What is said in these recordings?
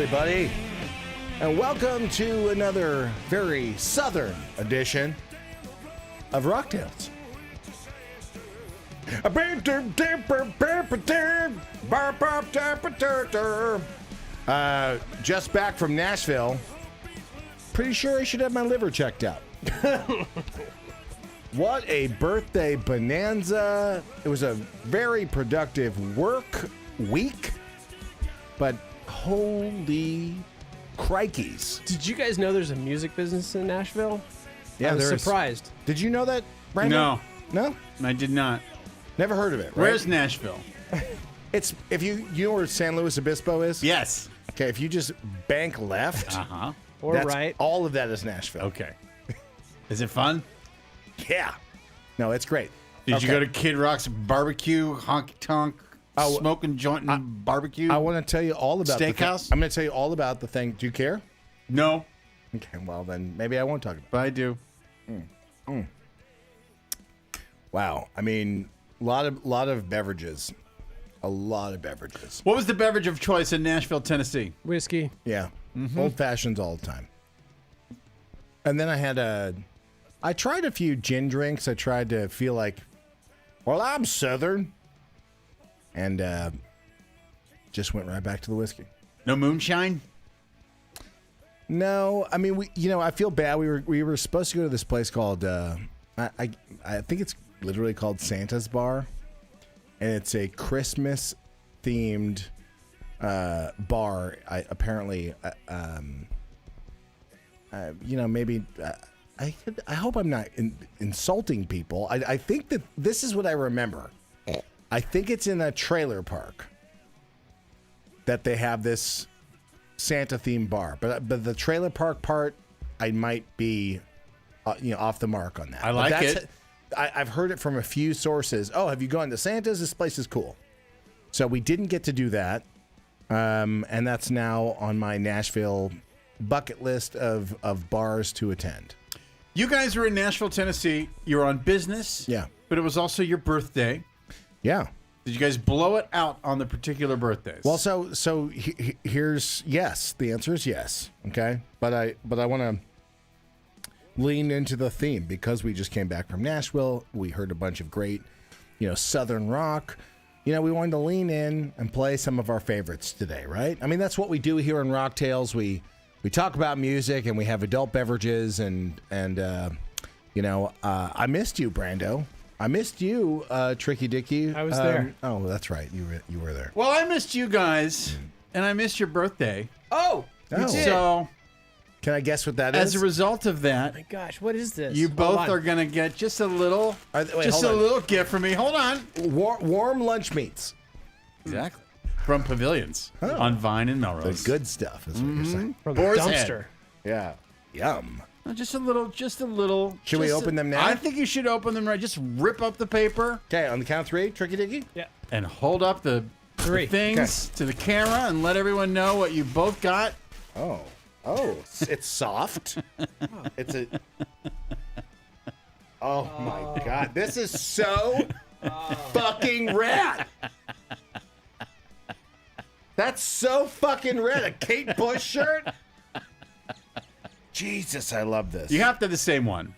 everybody, and welcome to another very southern edition of Rock Tales. Just back from Nashville. Pretty sure I should have my liver checked out. What a birthday bonanza. It was a very productive work week, but holy crikeys. Did you guys know there's a music business in Nashville? Yeah, I was there is. surprised. Did you know that, Brandon? No, No? I did not. Never heard of it, right? Where's Nashville? It's if you know where San Luis Obispo is? Yes. Okay, if you just bank left, Uh-huh. Or that's right. all of that is Nashville. Okay. Is it fun? Yeah. No, it's great. Did you Okay. go to Kid Rock's barbecue, honky tonk, smoking joint and barbecue? I want to tell you all about Steakhouse? I'm going to tell you all about the thing. Do you care? No, Okay, well then maybe I won't talk about it. but I do. Wow. I mean, a lot of beverages. A lot of beverages. What was the beverage of choice in Nashville, Tennessee? Whiskey. Yeah. Old fashions all the time. And then I tried a few gin drinks. I tried to feel like, well, I'm Southern. And just went right back to the whiskey. No moonshine? No, I mean, I feel bad. We were supposed to go to this place called, I think it's literally called Santa's Bar. And it's a Christmas themed bar. Maybe I hope I'm not insulting people. I think that this is what I remember. I think it's in a trailer park that they have this Santa themed bar, but the trailer park part, I might be, off the mark on that. I like it. I've heard it from a few sources. Oh, have you gone to Santa's? This place is cool. So we didn't get to do that. And that's now on my Nashville bucket list of bars to attend. You guys were in Nashville, Tennessee. You were on business. Yeah. But it was also your birthday. Yeah. Did you guys blow it out on the particular birthdays? Well, so here's yes. The answer is yes. Okay. But I want to lean into the theme because we just came back from Nashville. We heard a bunch of great, Southern rock. We wanted to lean in and play some of our favorites today, right? I mean, that's what we do here in Rock Tales. We talk about music and we have adult beverages and I missed you, Brando. I missed you, Tricky Dicky. I was there. Oh, that's right. You were there. Well, I missed you guys, and I missed your birthday. Oh! Oh. So, Can I guess what that is? as a result of that, My gosh, what is this? you Hold both on. are going to get just a little, hold just a on. little gift from me. Hold on. Warm lunch meats. Exactly. From Pavilions on Vine and The Melrose. good stuff is what you're saying. From the Boar's dumpster. Head. Yeah. Yum. No, just a little. Should we open them now? I think you should open them right. Just rip up the paper Okay, on the count of three, Tricky Dicky. Yeah. and hold up the things to the camera and let everyone know what you both got. Oh, it's soft. It's a. Oh my God! This is so fucking rad. That's so fucking rad. A Kate Bush shirt. Jesus, I love this. You have to have the same one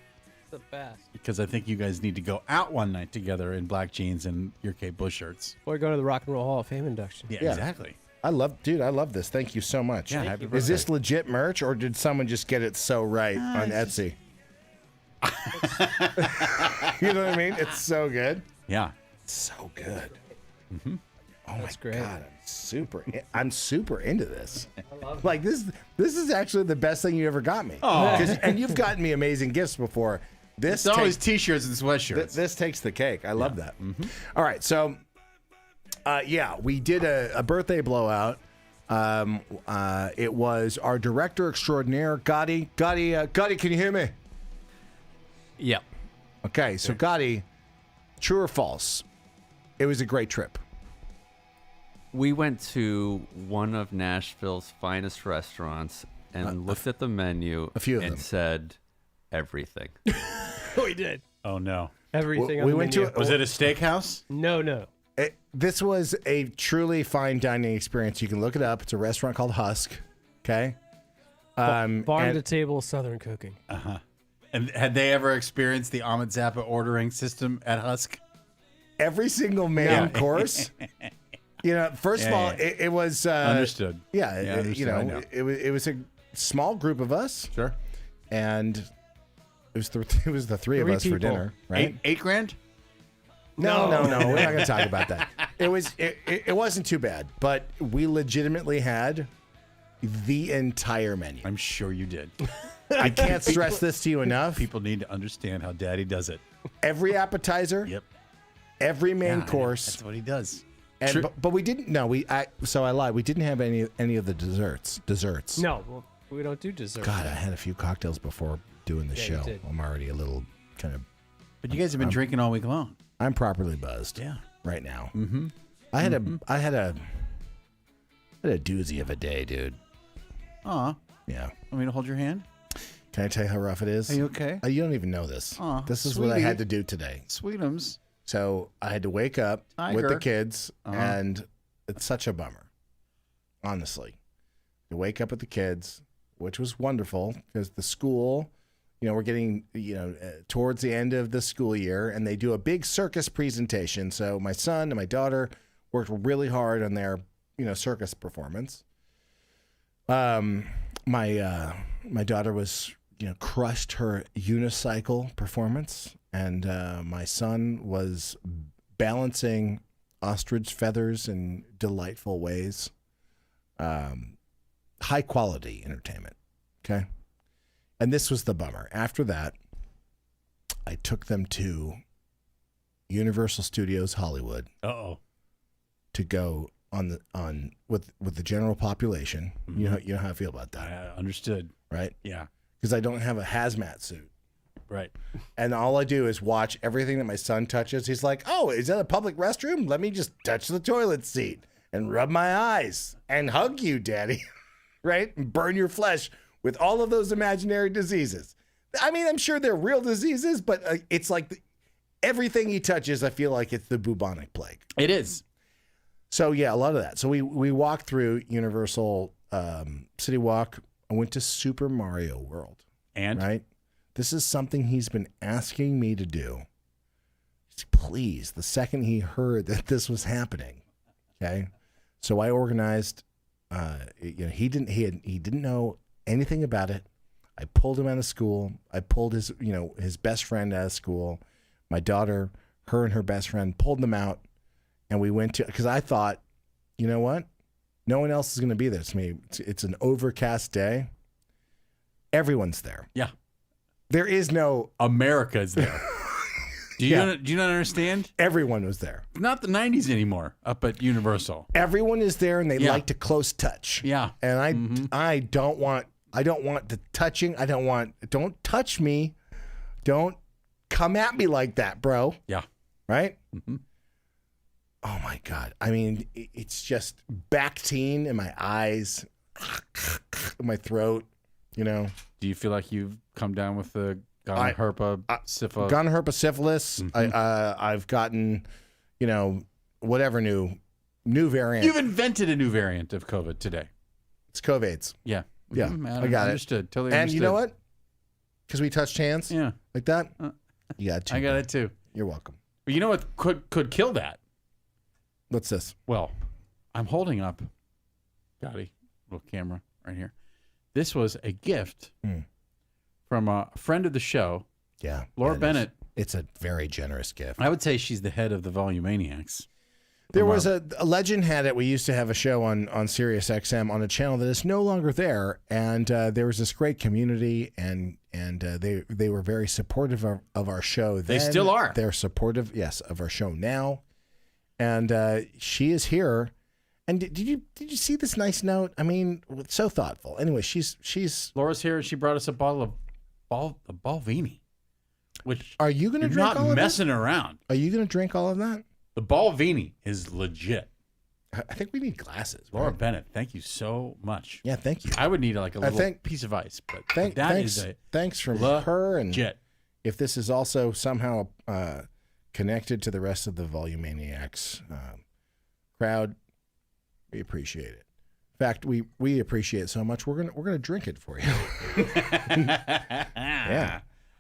The best. because I think you guys need to go out one night together in black jeans and your Kate Bush shirts. Or go to the Rock and Roll Hall of Fame induction. Yeah. Exactly. I love this. Thank you so much. Yeah, happy Is this birthday. legit merch or did someone just get it so right on Etsy? You know what I mean? It's so good. Yeah. So good. Oh That's my great. God, I'm super into this. I love it. Like this is actually the best thing you ever got me. Aw. And you've gotten me amazing gifts before. This It's always takes, T-shirts and sweatshirts. this takes the cake. I love that. All right, so we did a birthday blowout. It was our director extraordinaire, Gotti. Gotti, can you hear me? Yep. Okay, so Gotti, true or false? It was a great trip. We went to one of Nashville's finest restaurants and looked at the menu a few of and them. said everything. We did. oh no. Everything on We the went menu. to Was it a steakhouse? No. This was a truly fine dining experience. You can look it up. It's a restaurant called Husk. Okay. Farm and to table Southern cooking. And had they ever experienced the Ahmed Zappa ordering system at Husk? every single main course. First of all, it was Understood. Yeah, understood. I know. it was a small group of us, Sure. and it was the three of Three us for people. dinner, right? $8 grand? No, we're not going to talk about that. It wasn't too bad, but we legitimately had the entire menu. I'm sure you did. I can't stress this to you enough. People need to understand how Daddy does it. Every appetizer, Yep. every main Yeah, course, That's what he does. and but we didn't. No, so I lied. We didn't have any of the desserts. No, well, we don't do dessert. God, I had a few cocktails before doing the Yeah, you show. did. I'm already a little kind of. But you guys have been drinking all week long. I'm properly buzzed. Yeah. Right now. Mm-hmm. I had a doozy of a day, dude. Aw. Yeah. Want me to hold your hand? Can I tell you how rough it is? Are you okay? You don't even know this. Aw, This is what I sweetie. had to do today. Sweetums. So I had to wake up with the Tiger. kids, and it's such a bummer, honestly. To wake up with the kids, which was wonderful because the school, we're getting, towards the end of the school year, and they do a big circus presentation. So my son and my daughter worked really hard on their, circus performance. My daughter was, crushed her unicycle performance, and my son was balancing ostrich feathers in delightful ways. High quality entertainment. Okay. And this was the bummer. After that, I took them to Universal Studios Hollywood Uh-oh. to go with the general population. You know how I feel about that, I understood. right? Yeah. Because I don't have a hazmat suit. Right. And all I do is watch everything that my son touches. He's like, "Oh, is that a public restroom? Let me just touch the toilet seat and rub my eyes and hug you, Daddy." Right? And burn your flesh with all of those imaginary diseases. I mean, I'm sure they're real diseases, but it's like everything he touches, I feel like it's the bubonic plague. It is. So yeah, a lot of that. So we walked through Universal City Walk. I went to Super Mario World. And? Right? This is something he's been asking me to do. Please, the second he heard that this was happening. Okay. So I organized, he didn't know anything about it. I pulled him out of school. I pulled his best friend out of school. My daughter, her and her best friend pulled them out, and we went to, because I thought, you know what? No one else is going to be there. It's an overcast day. Everyone's there. Yeah. There is no. America's there. Do you not understand? Everyone was there. Not the 90s anymore up at Universal. Everyone is there, and they Yeah. like to close touch. Yeah. And I don't want the touching. Don't touch me. Don't come at me like that, bro. Yeah. Right? Mm-hmm. Oh my God. I mean, it's just Bactine in my eyes, in my throat, Do you feel like you've come down with the gonorrhea, syphilis? Gonorrhea, syphilis. I've gotten, whatever new variant. You've invented a new variant of COVID today. It's COVIDs. Yeah. Yeah, Mhm, I got it. Understood. Totally And understood. you know what? Because we touched hands Yeah. like that. You got two. I got it too. You're welcome. But you know what could kill that? What's this? Well, I'm holding up, Gotti, little camera right here. This was a gift from a friend of the show, Yeah. Laura it is. Bennett. It's a very generous gift. I would say she's the head of the Volumaniacs. There was a legend had it. We used to have a show on Sirius XM on a channel that is no longer there, and there was this great community, and they were very supportive of our show. They then. still are. They're supportive, yes, of our show now, and she is here. And did you see this nice note? I mean, so thoughtful. Anyway, she's. Laura's here, and she brought us a bottle of Balvenie, which Are you going to you're drink not all of messing around. that? Are you going to drink all of that? The Balvenie is legit. I think we need glasses. Laura right? Bennett, thank you so much. Yeah, thank you. I would need like a little think- piece of ice, but Thanks from her, and legit. if this is also somehow connected to the rest of the Volumaniacs crowd, we appreciate it. fact, we appreciate it so much. We're gonna drink it for you. Yeah.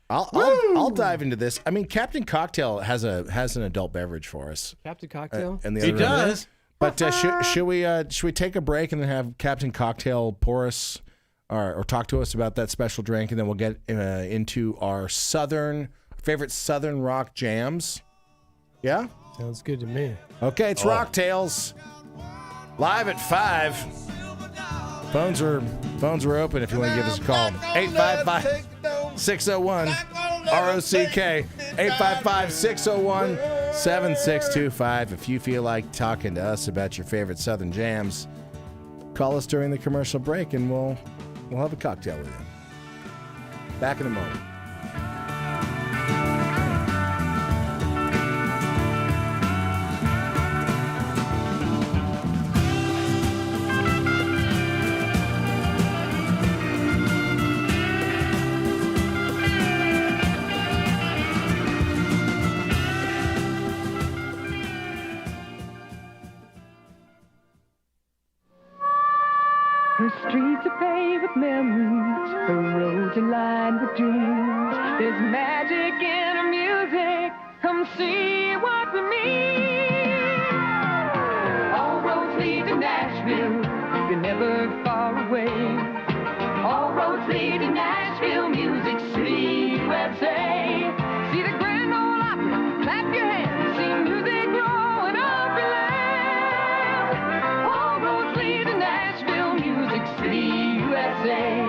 I'll dive into this. I mean, Captain Cocktail has an adult beverage for us. Captain Cocktail? In the He other room. does. But should we take a break and then have Captain Cocktail pour us or talk to us about that special drink, and then we'll get into our favorite Southern rock jams? Yeah? Sounds good to me. Okay, it's Rock Tales. Live at 5. Phones are open if you want to give us a call. 855-601-ROCK. 855-601-7625. If you feel like talking to us about your favorite Southern jams, call us during the commercial break and we'll have a cocktail with you. Back in a moment. Her streets are paved with memories, her roads are lined with dreams. There's magic in her music, come see what we mean. All roads lead to Nashville, you're never far away. All roads lead to Nashville, Music City, USA. See the Grand Ole Opry, clap your hands, see music growing up your land. All roads lead to Nashville, Music City, USA.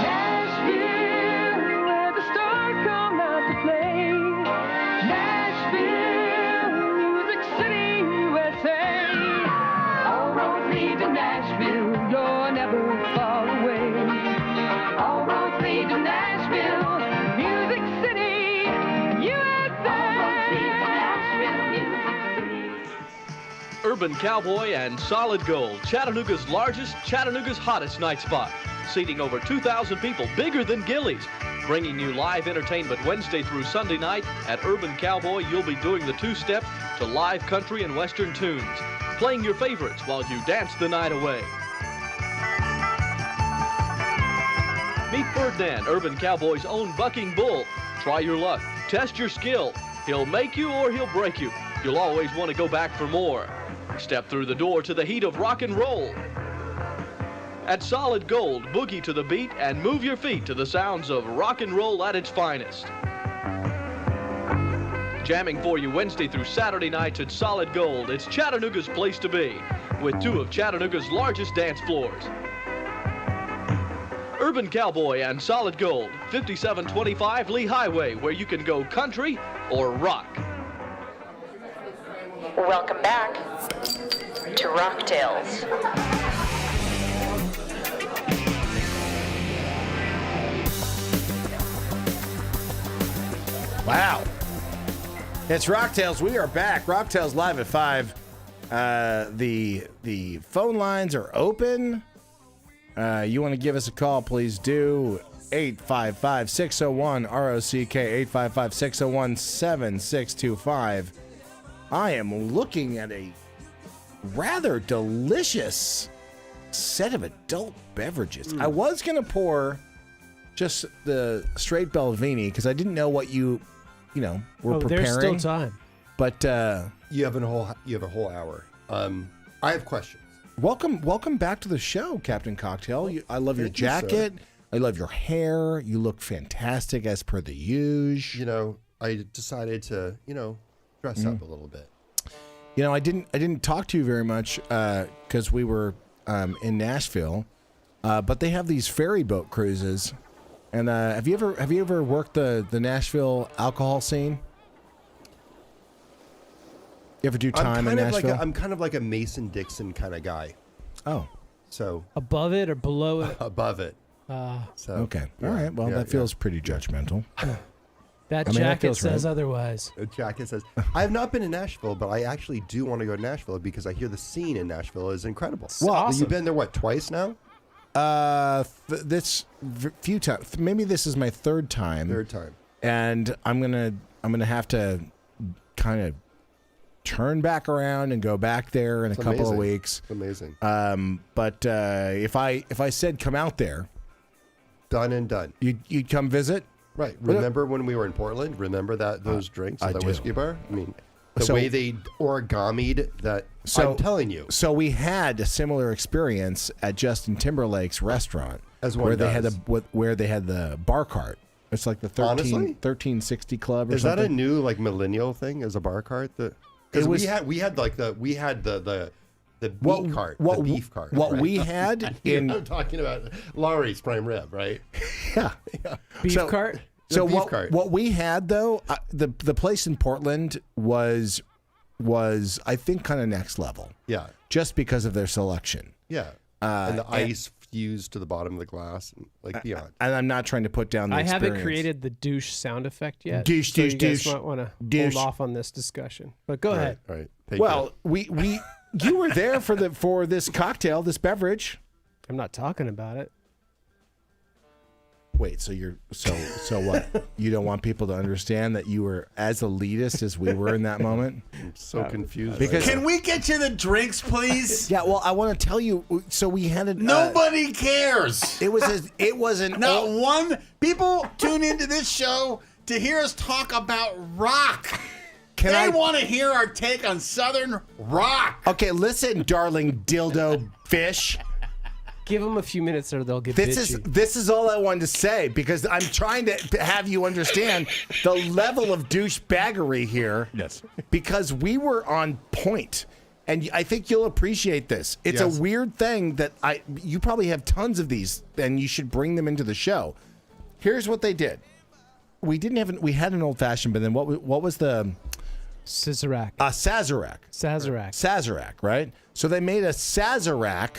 Nashville, where the stars come out to play. Nashville, Music City, USA. All roads lead to Nashville, you're never far away. All roads lead to Nashville, Music City, USA. All roads lead to Nashville, Music City. Urban Cowboy and Solid Gold, Chattanooga's largest, Chattanooga's hottest night spot. Seating over 2,000 people, bigger than Gillies. Bringing you live entertainment Wednesday through Sunday night. At Urban Cowboy, you'll be doing the two-step to live country and western tunes. Playing your favorites while you dance the night away. Meet Ferdinand, Urban Cowboy's own bucking bull. Try your luck, test your skill. He'll make you or he'll break you. You'll always want to go back for more. Step through the door to the heat of rock and roll. At Solid Gold, boogie to the beat and move your feet to the sounds of rock and roll at its finest. Jamming for you Wednesday through Saturday nights at Solid Gold. It's Chattanooga's place to be, with two of Chattanooga's largest dance floors. Urban Cowboy and Solid Gold, 5725 Lee Highway, where you can go country or rock. Welcome back to Rock Tales. Wow. It's Rock Tales. We are back. Rock Tales live at 5. The phone lines are open. You want to give us a call, please do. 855-601-ROCK, 855-601-7625. I am looking at a rather delicious set of adult beverages. I was going to pour just the straight Belvini because I didn't know what you were preparing. There's still time. But You have a whole hour. I have questions. welcome back to the show, Captain Cocktail. I love your Thank you, sir. jacket. I love your hair. You look fantastic as per the usual. I decided to, dress up a little bit. I didn't talk to you very much because we were in Nashville, but they have these ferry boat cruises. And have you ever worked the Nashville alcohol scene? You ever do time in Nashville? I'm kind of like a Mason Dixon kind of guy. Oh, So Above it or below it? above it. So okay. yeah, All right. Well, yeah, that feels pretty judgmental. That that jacket feels says right. otherwise. The jacket says, I have not been in Nashville, but I actually do want to go to Nashville because I hear the scene in Nashville is incredible. Well, awesome. You've been there, twice now? This few times. Maybe this is my third time. Third time. And I'm gonna have to kind of turn back around and go back there in a couple of amazing. weeks. It's amazing. But if I said come out there, Done and done. you'd come visit. Right. Remember when we were in Portland? Remember those drinks I at the do. whiskey bar? I mean, the So- way they origamied that. So- I'm telling you. So we had a similar experience at Justin Timberlake's restaurant, As one where they does. had the bar cart. It's like the Honestly? 1360 Club or Is that something. a new like millennial thing as a bar cart? Because It was- we had the meat cart, the beef cart. What right? we had in I'm talking about Laurie's prime rib, right? yeah. Beef So- cart. So beef what, cart. what we had though, the place in Portland was I think kind of next level, Yeah, just because of their selection. yeah. And the ice fused to the bottom of the glass, and, like beyond. And I'm not trying to put down the I experience. haven't created the douche sound effect yet. Douche, so douche, you guys douche, might want to douche. hold off on this discussion. But go ahead. All right. Take Well, it. you were there for this cocktail, this beverage. I'm not talking about it. Wait, so what? You don't want people to understand that you were as elitist as we were in that moment? I'm so confused. because- right Can we get to the drinks, please? Yeah, well, I want to tell you. So we had a Nobody cares. it was an Not old, one. People tune into this show to hear us talk about rock. Can They I want to hear our take on Southern rock. Okay, listen, darling dildo fish. Give them a few minutes or they'll get This bitchy. is all I wanted to say because I'm trying to have you understand the level of douchebaggery here. Yes. Because we were on point. And I think you'll appreciate this. It's Yes. a weird thing that you probably have tons of these and you should bring them into the show. Here's what they did. We had an old fashioned, but then what was the Sazerac. Sazerac. Sazerac, right? So they made a Sazerac,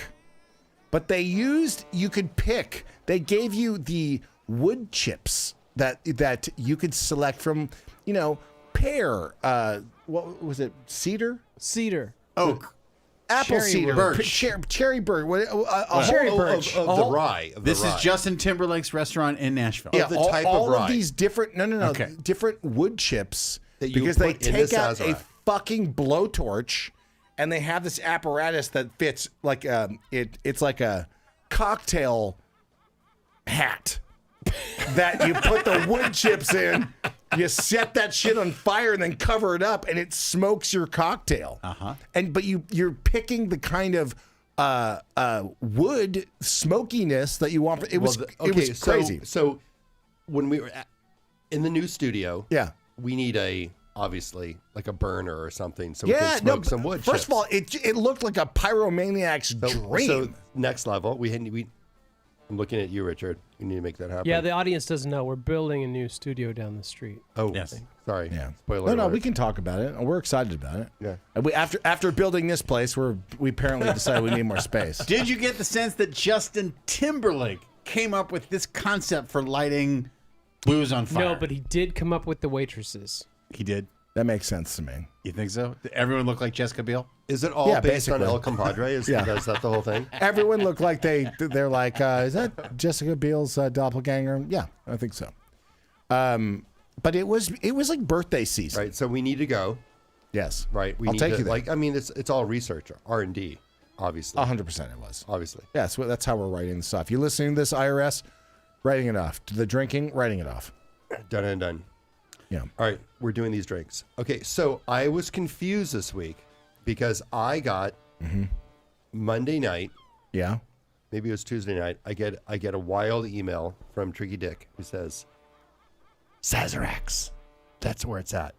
but you could pick. They gave you the wood chips that you could select from, pear, what was it? Cedar? Cedar. Oak. Apple Cherry cedar, birch. cherry bird, Cherry of birch. the rye. Of This the is rye. Justin Timberlake's restaurant in Nashville. yeah, the all, type of all rye. of these different Okay. different wood chips That you because they put in the take out a Sazerac. fucking blowtorch and they have this apparatus that fits like it's like a cocktail hat that you put the wood chips in. You set that shit on fire and then cover it up, and it smokes your cocktail. But you're picking the kind of wood smokiness that you want. It was crazy. So when we were in the new studio, Yeah. we need obviously like a burner or something so we Yeah, can smoke some wood. First chips. of all, it looked like a pyromaniac's dream. So next level, I'm looking at you, Richard. You need to make that happen. Yeah, the audience doesn't know. We're building a new studio down the street. Oh, Yes. Sorry. Yeah. Spoiler. No, alert. we can talk about it. We're excited about it. Yeah. And after building this place, we apparently decided we need more space. Did you get the sense that Justin Timberlake came up with this concept for lighting booze on fire? No, but he did come up with the waitresses. he did. That makes sense to me. You think so? Did everyone look like Jessica Biel? Is it all Yeah, based on basically. El Compadre? Is that the whole thing? Everyone looked like they're like, is that Jessica Biel's doppelganger? Yeah, I think so. But it was like birthday season. Right. So we need to go. Yes. Right. We I'll need take to, you there. Like, I mean, it's all research, R&D, obviously. 100% it was. Obviously. Yeah, so that's how we're writing the stuff. You listening to this, IRS? Writing it off. The drinking, writing it off. Done and done. Yeah. All right, we're doing these drinks. Okay, so I was confused this week because I got Monday night, Yeah. maybe it was Tuesday night. I get a wild email from Tricky Dick who says, Sazeracs, that's where it's at.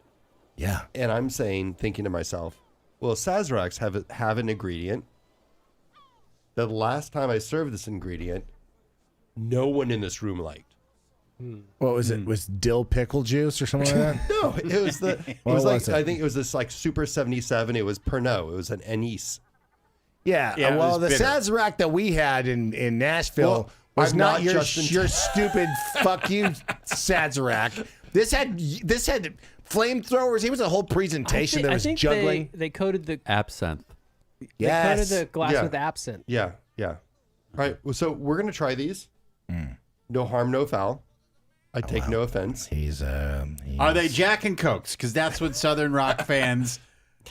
Yeah. And I'm thinking to myself, well, Sazeracs have an ingredient. The last time I served this ingredient, no one in this room liked. What was it? Was dill pickle juice or something like that? No, it was What like was it? I think it was this like Super 77. It was Pernod. It was an anise. Yeah. Yeah, it well, the was bitter. Sazerac that we had in Nashville Well, was I'm not not your Justin- your stupid fuck you Sazerac. This had flamethrowers. It was a whole presentation. There was juggling. They coated the Absinthe. Yes. they coated the glass Yeah. with absinthe. Yeah, yeah. All right. Well, so we're gonna try these. No harm, no foul. I take no offense. He's Are they Jack and Cokes? Because that's what Southern rock fans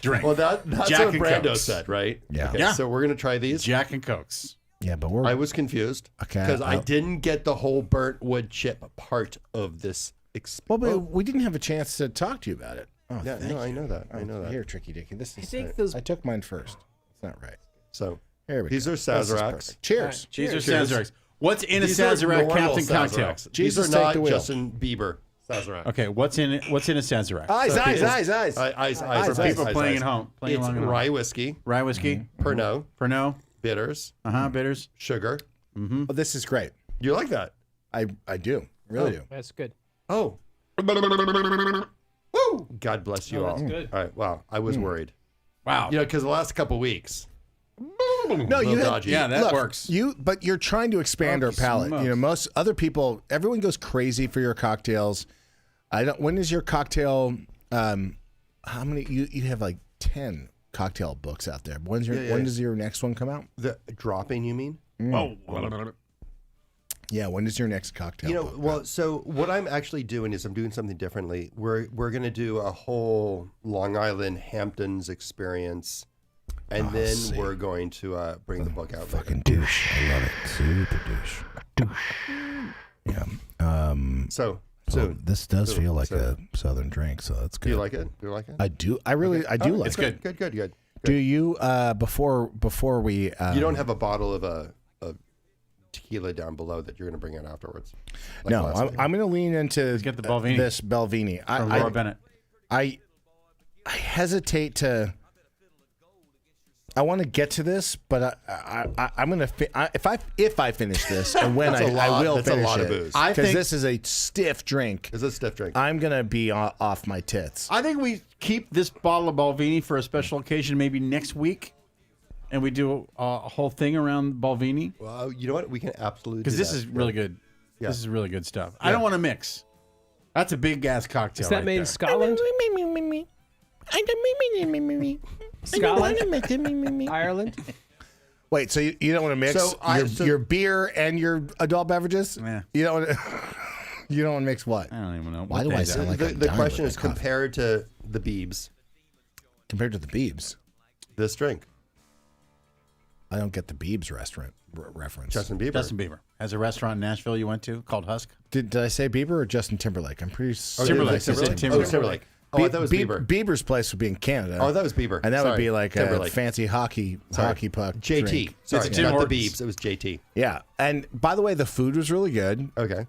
drink. Well, that's Jack what and Brando Cokes. said, right? Yeah. Okay, Yeah. So we're gonna try these. Jack and Cokes. Yeah, but we're I was confused Okay, because I I'll- didn't get the whole burnt wood chip part of this. well, but we didn't have a chance to talk to you about it. Oh, Yeah, thank no, I you. know that. I know that. Here, Tricky Dicky. This is. think those- I took mine first. It's not right. So Here we these go. are This is Sazeracs. perfect. Cheers. These are Cheers. Sazeracs. What's in a These are Sazerac normal Captain Cocktail? Sazeracs. These Jesus, are take not the wheel. Justin Bieber Sazerac. Okay, what's in it? What's in a Sazerac? Eyes, So eyes, people- eyes, eyes. Eyes. For people playing eyes. at home, playing It's along at home. rye whiskey, Rye whiskey, Pernod, Pernod, bitters, bitters. sugar. Oh, this is great. You like that? I do. Really do. That's good. Oh. Woo! God bless you all. that's good. All right. Wow. I was worried. Wow. You know, because the last couple weeks. No, you had, dodgy. Yeah, that look, works. But you're trying to expand our Holy palate. smokes. You know, most other people, everyone goes crazy for your cocktails. I don't. When is your cocktail? How many? You have like 10 cocktail books out there. When's your? Yeah, when yeah. does your next one come out? The dropping, you mean? Whoa. Yeah, when does your next cocktail? You know, book well, so what I'm actually doing is I'm doing something differently. We're going to do a whole Long Island Hamptons experience, and then see. we're going to bring the book out. later. fucking douche. I love it. Super douche. Douche. Yeah. So This does feel like so- a southern drink, so that's good. do you like it? Do you like it? I do. I really. I do like It's it. good. Do you? Before we. You don't have a bottle of a tequila down below that you're going to bring out afterwards. like No, last I'm, time. I'm going to lean into get the Belvini. this Belvini. From Laura Bennett. I hesitate to. I want to get to this, but I'm gonna if I finish this, and when That's a lot- I will that's a finish lot of it, booze. I because think- this is a stiff drink. It's a stiff drink. I'm gonna be off my tits. I think we keep this bottle of Balvenie for a special occasion, maybe next week, and we do a whole thing around Balvenie Well, you know what? We can absolutely because do this that. is really good. Yeah. This is really good stuff. I don't want to mix. That's a big gas cocktail. Is that right made there. in Scotland? Scotland? Ireland? Wait, so you don't want to mix your beer and your adult beverages? Yeah. You don't. You don't want to mix what? I don't even know. Why What do day I is sound that? like the I'm the dying question with is my coffee? compared to the Biebs, Compared to the Biebs? this drink. I don't get the Biebs restaurant reference. Justin Bieber. Justin Bieber has a restaurant in Nashville you went to called Husk. Did I say Bieber or Justin Timberlake? I'm pretty Oh, Timberlake. Timberlake. Timberlake. Oh, Timberlake. Oh, I thought it was Bieber. Bieber's place would be in Canada. Oh, that was Bieber. And that would Sorry. be like a Timberlake. fancy hocky puck. JT. drink. Sorry, It's Tim not Hortons. the Biebs. It was JT. Yeah. And by the way, the food was really good. Okay.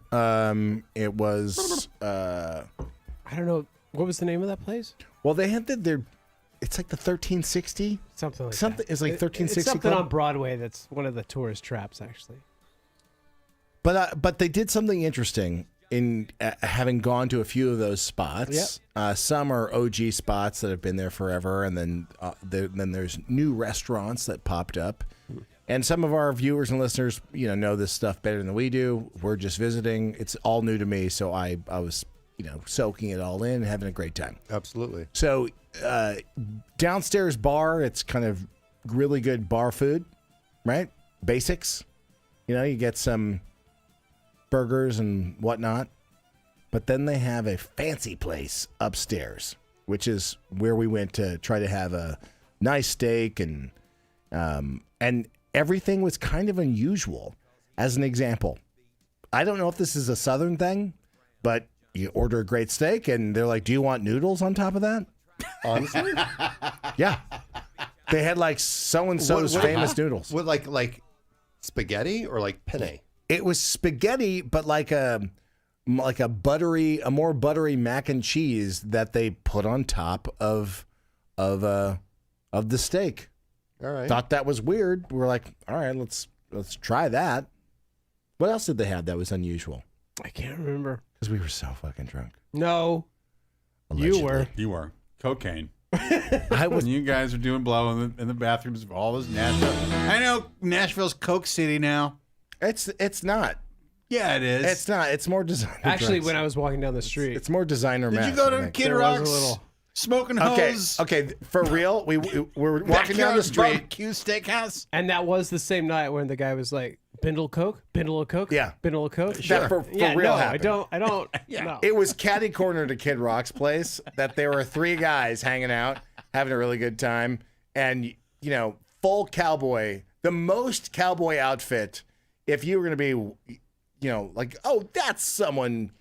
It was I don't know. What was the name of that place? well, they had their it's like the 1360. Something like Something that. is like 1360 It's something Club? on Broadway that's one of the tourist traps, actually. But they did something interesting in having gone to a few of those spots. Some are OG spots that have been there forever, and then there's new restaurants that popped up. And some of our viewers and listeners, know this stuff better than we do. We're just visiting; it's all new to me, so I was soaking it all in, having a great time. Absolutely. So downstairs bar, it's kind of really good bar food, right? Basics. You get some burgers and whatnot. But then they have a fancy place upstairs, which is where we went to try to have a nice steak and everything was kind of unusual. As an example, I don't know if this is a Southern thing, but you order a great steak and they're like, "Do you want noodles on top of that?" Honestly, Yeah. They had like so-and-so's famous noodles. What, like spaghetti or like penne? It was spaghetti, but like a more buttery mac and cheese that they put on top of the steak. All right. Thought that was weird. We're like, all right, let's try that. What else did they have that was unusual? I can't remember. Because we were so fucking drunk. No. You were. You were cocaine. I was. When you guys were doing blow in the bathrooms of all this Nashville. I know Nashville's Coke City now. It's not. Yeah, it is. It's not. It's more designer. Actually, drinks. when I was walking down the street, It's more designer. Did you meth, go I to think. Kid There was a Rock's little- smoking Okay, hose? okay. For real, we were walking down the street. Barbecue Steakhouse. and that was the same night when the guy was like, "Bindle of Coke, Bindle of Coke, Yeah. Bindle of Coke." That for yeah, real no, happened. I don't. Yeah. No. It was catty corner to Kid Rock's place that there were three guys hanging out, having a really good time, and full cowboy, the most cowboy outfit. If you were going to be, like, oh, that's definitely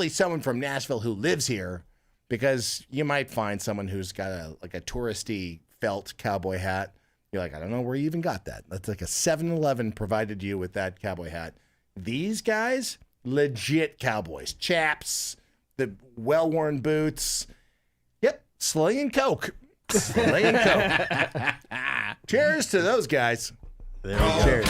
someone from Nashville who lives here, because you might find someone who's got a touristy felt cowboy hat. You're like, I don't know where you even got that. That's like a 7-Eleven provided you with that cowboy hat. These guys, legit cowboys, chaps, the well-worn boots. Yep, slinging coke. Slinging coke. Cheers to those guys. There we go. Cheers.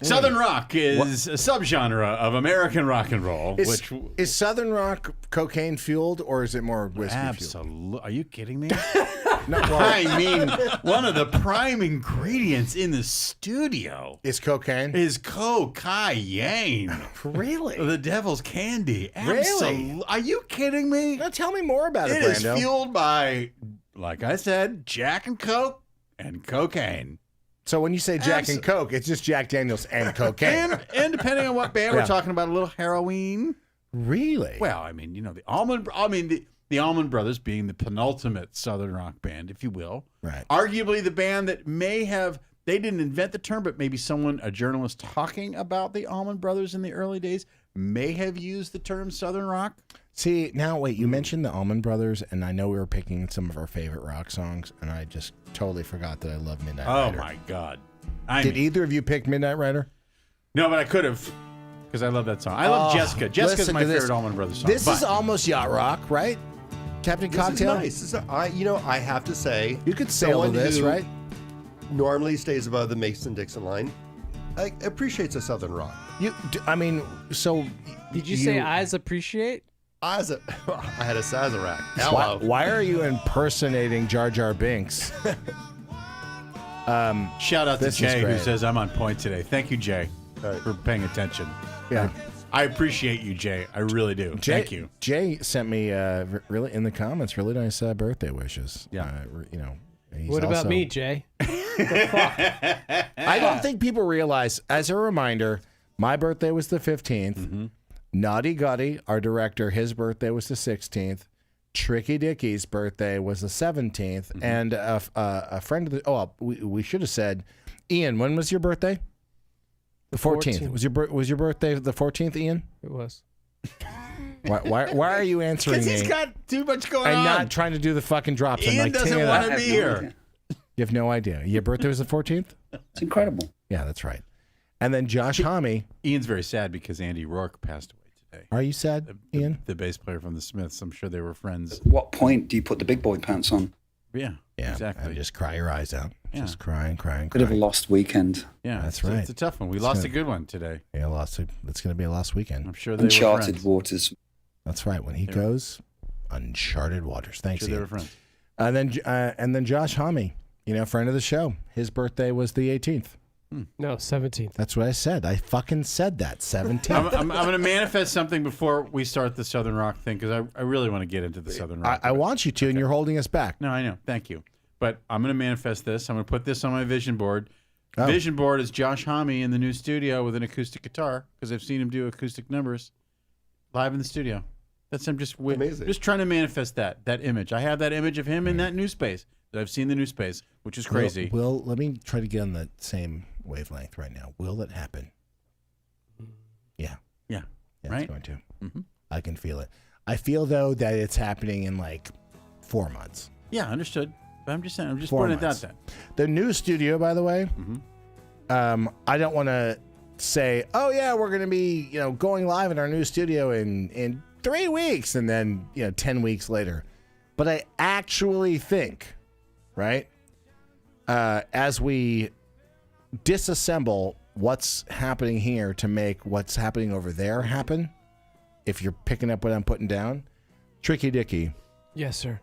Southern rock is a subgenre of American rock and roll. Is Southern rock cocaine fueled, or is it more whiskey fueled? Absolutely. Are you kidding me? No, well, I mean, one of the prime ingredients in the studio is cocaine. is cocaine. Really? The devil's candy. Really? Absolutely. Are you kidding me? Now tell me more about it, It is Brando. fueled by, like I said, Jack and Coke and cocaine. So when you say Jack and Coke, it's just Jack Daniels and cocaine. And depending on what band Yeah. we're talking about, a little heroin. Really? Well, I mean, the Allman Brothers being the penultimate Southern rock band, if you will. Right. Arguably the band that may have, they didn't invent the term, but maybe a journalist talking about the Allman Brothers in the early days may have used the term Southern rock. See, now wait, you mentioned the Allman Brothers, and I know we were picking some of our favorite rock songs, and I just totally forgot that I love Midnight Rider. Oh my God. Did either of you pick Midnight Rider? No, but I could have, because I love that song. I love Jessica. Jessica's listen my to this. favorite Allman Brothers song. This but is almost yacht rock, right? Captain Cocktail? This is nice. I have to say, You could sail to someone this, who right? normally stays above the Mason-Dixon line, appreciates a Southern rock. Did you say eyes appreciate? I had a Sazerac. Hello. Why are you impersonating Jar Jar Binks? shout out to This is Jay, who great. says I'm on point today. Thank you, Jay, for paying attention. Yeah. I appreciate you, Jay. I really do. Thank you. Jay sent me really in the comments really nice birthday wishes. Yeah. He's What about also- me, Jay? I don't think people realize. As a reminder, my birthday was the 15th. Mm-hmm. Naughty Gutty, our director, his birthday was the 16th. Tricky Dickie's birthday was the 17th, Mm-hmm. and a friend of the. Oh, we should have said, Ian. When was your birthday? The 14th. 14th. Was your birthday the 14th, Ian? It was. Why are you answering Because me? he's got too much going and on. not trying to do the fucking drops. I'm Ian like, doesn't "Ting it want up." to be here. You have no idea. Your birthday was the 14th? It's incredible. Yeah, that's right. And then Josh Homme. Ian's very sad because Andy Rourke passed away today. Are you sad, Ian? The bass player from the Smiths. I'm sure they were friends. At what point do you put the big boy pants on? Yeah, Yeah, exactly. and just cry your eyes out. Yeah. Just crying. Bit of a lost weekend. Yeah, That's it's right. It's a tough one. We lost a good one today. Yeah, it's going to be a lost weekend. I'm sure they were Uncharted friends. waters. That's right. When he goes, uncharted waters. I'm Thanks, sure they Ian. were friends. And then Josh Homme, friend of the show. His birthday was the 18th. No, 17th. That's what I said. I fucking said that. 17th. I'm going to manifest something before we start the Southern Rock thing because I really want to get into the Southern Rock. I want you to, and you're holding us back. No, I know. Thank you. But I'm going to manifest this. I'm going to put this on my vision board. Oh. Vision board is Josh Homme in the new studio with an acoustic guitar because I've seen him do acoustic numbers live in the studio. I'm Amazing. just trying to manifest that image. I have that image of him in that new space that I've seen the new space, which is crazy. Will, let me try to get on the same wavelength right now. Will it happen? Yeah. Yeah. Yeah, Right? it's going to. Mhm. I can feel it. I feel, though, that it's happening in like 4 months. Yeah, understood. But I'm just saying. I'm just 4 pointing it out months. that. The new studio, by the way, I don't want to say, oh, yeah, we're going to be, going live in our new studio in 3 weeks and then, 10 weeks later. But I actually think, right, as we disassemble what's happening here to make what's happening over there happen, if you're picking up what I'm putting down, Tricky Dicky, Yes, sir.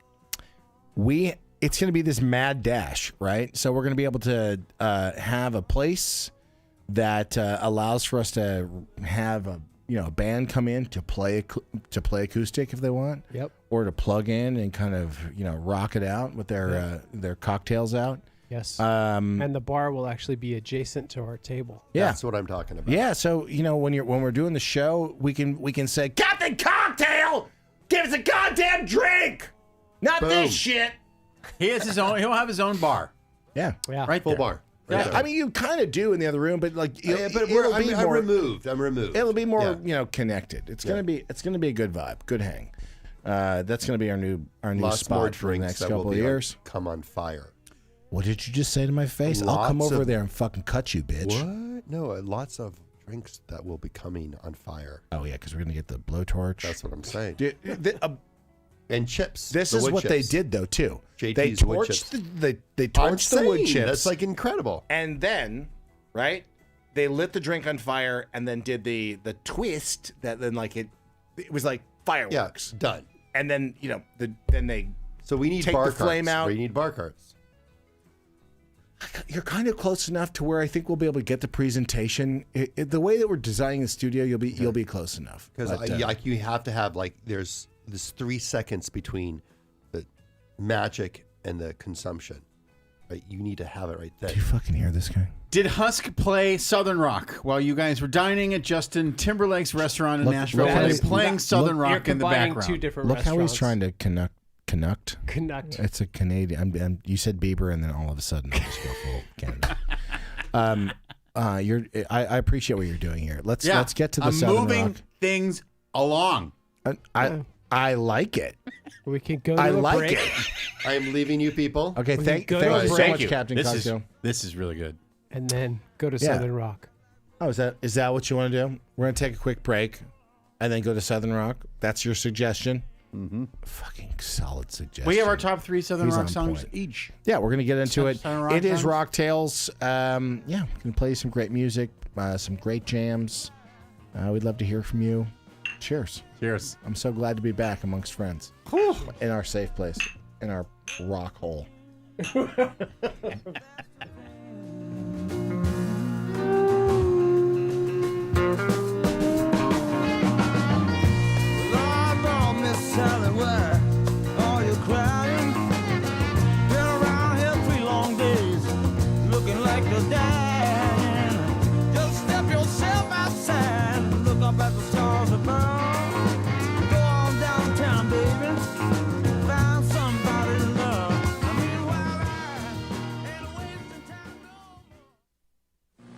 it's going to be this mad dash, right? So we're going to be able to have a place that allows for us to have a band come in to play acoustic if they want, Yep. or to plug in and kind of rock it out with their cocktails out. Yes. Um, And the bar will actually be adjacent to our table. yeah, That's what I'm talking about. yeah. So when we're doing the show, we can say Captain Cocktail Give us a goddamn drink, not Boom. this shit. He has his own. He'll have his own bar. Yeah, Yeah. Right Full there. bar. Right Yeah. there. I mean, you kind of do in the other room, but like, Yeah, but it'll I'm be more. removed. I'm removed. It'll be more, Yeah. connected. It's gonna be a good vibe, good hang. That's gonna be our new Lots more spot for the drinks next that couple will of be years. come on fire. What did you just say to my face? I'll come Lots over of- there and fucking cut you, bitch. What? No, lots of drinks that will be coming on fire. Oh yeah, because we're gonna get the blowtorch. That's what I'm saying. And And chips. this the is wood what they chips. did though too. JT's They wood torched chips. they I'm torched the wood saying, chips. That's like incredible. And then, right? They lit the drink on fire and then did the twist that then like it was like Yeah, fireworks. done. And then, then they So we need Take bar the flame carts. out. We need bar carts. you're kind of close enough to where I think we'll be able to get the presentation. The way that we're designing the studio, you'll be close enough. Because But, like you have to have like there's this 3 seconds between the magic and the consumption. Right? You need to have it right there. do you fucking hear this guy? Did Husk play Southern Rock while you guys were dining at Justin Timberlake's restaurant in Look- Nashville? look Were how they he's- playing Southern You're Rock in the combining background? two different Look how he's restaurants. trying to connect. Connect. It's a Canadian. You said Bieber, and then all of a sudden, I just go full Canada. I appreciate what you're doing here. Let's get to the I'm Southern moving Rock. things along. I like it. We can go to I a like break. it. I am leaving you people. Okay, thank go you to a so break. much, Captain Costco. This is really good. And then go to Yeah. Southern Rock. Oh, is that what you want to do? We're gonna take a quick break, and then go to Southern Rock. That's your suggestion. Mm-hmm. Fucking solid suggestion. We have our top 3 Southern He's Rock on songs point. each. Yeah, we're gonna get into it. Southern Rock It is songs? Rock Tales. Yeah, we can play some great music, some great jams. We'd love to hear from you. Cheers. Cheers. I'm so glad to be back amongst friends in our safe place, in our rock hole.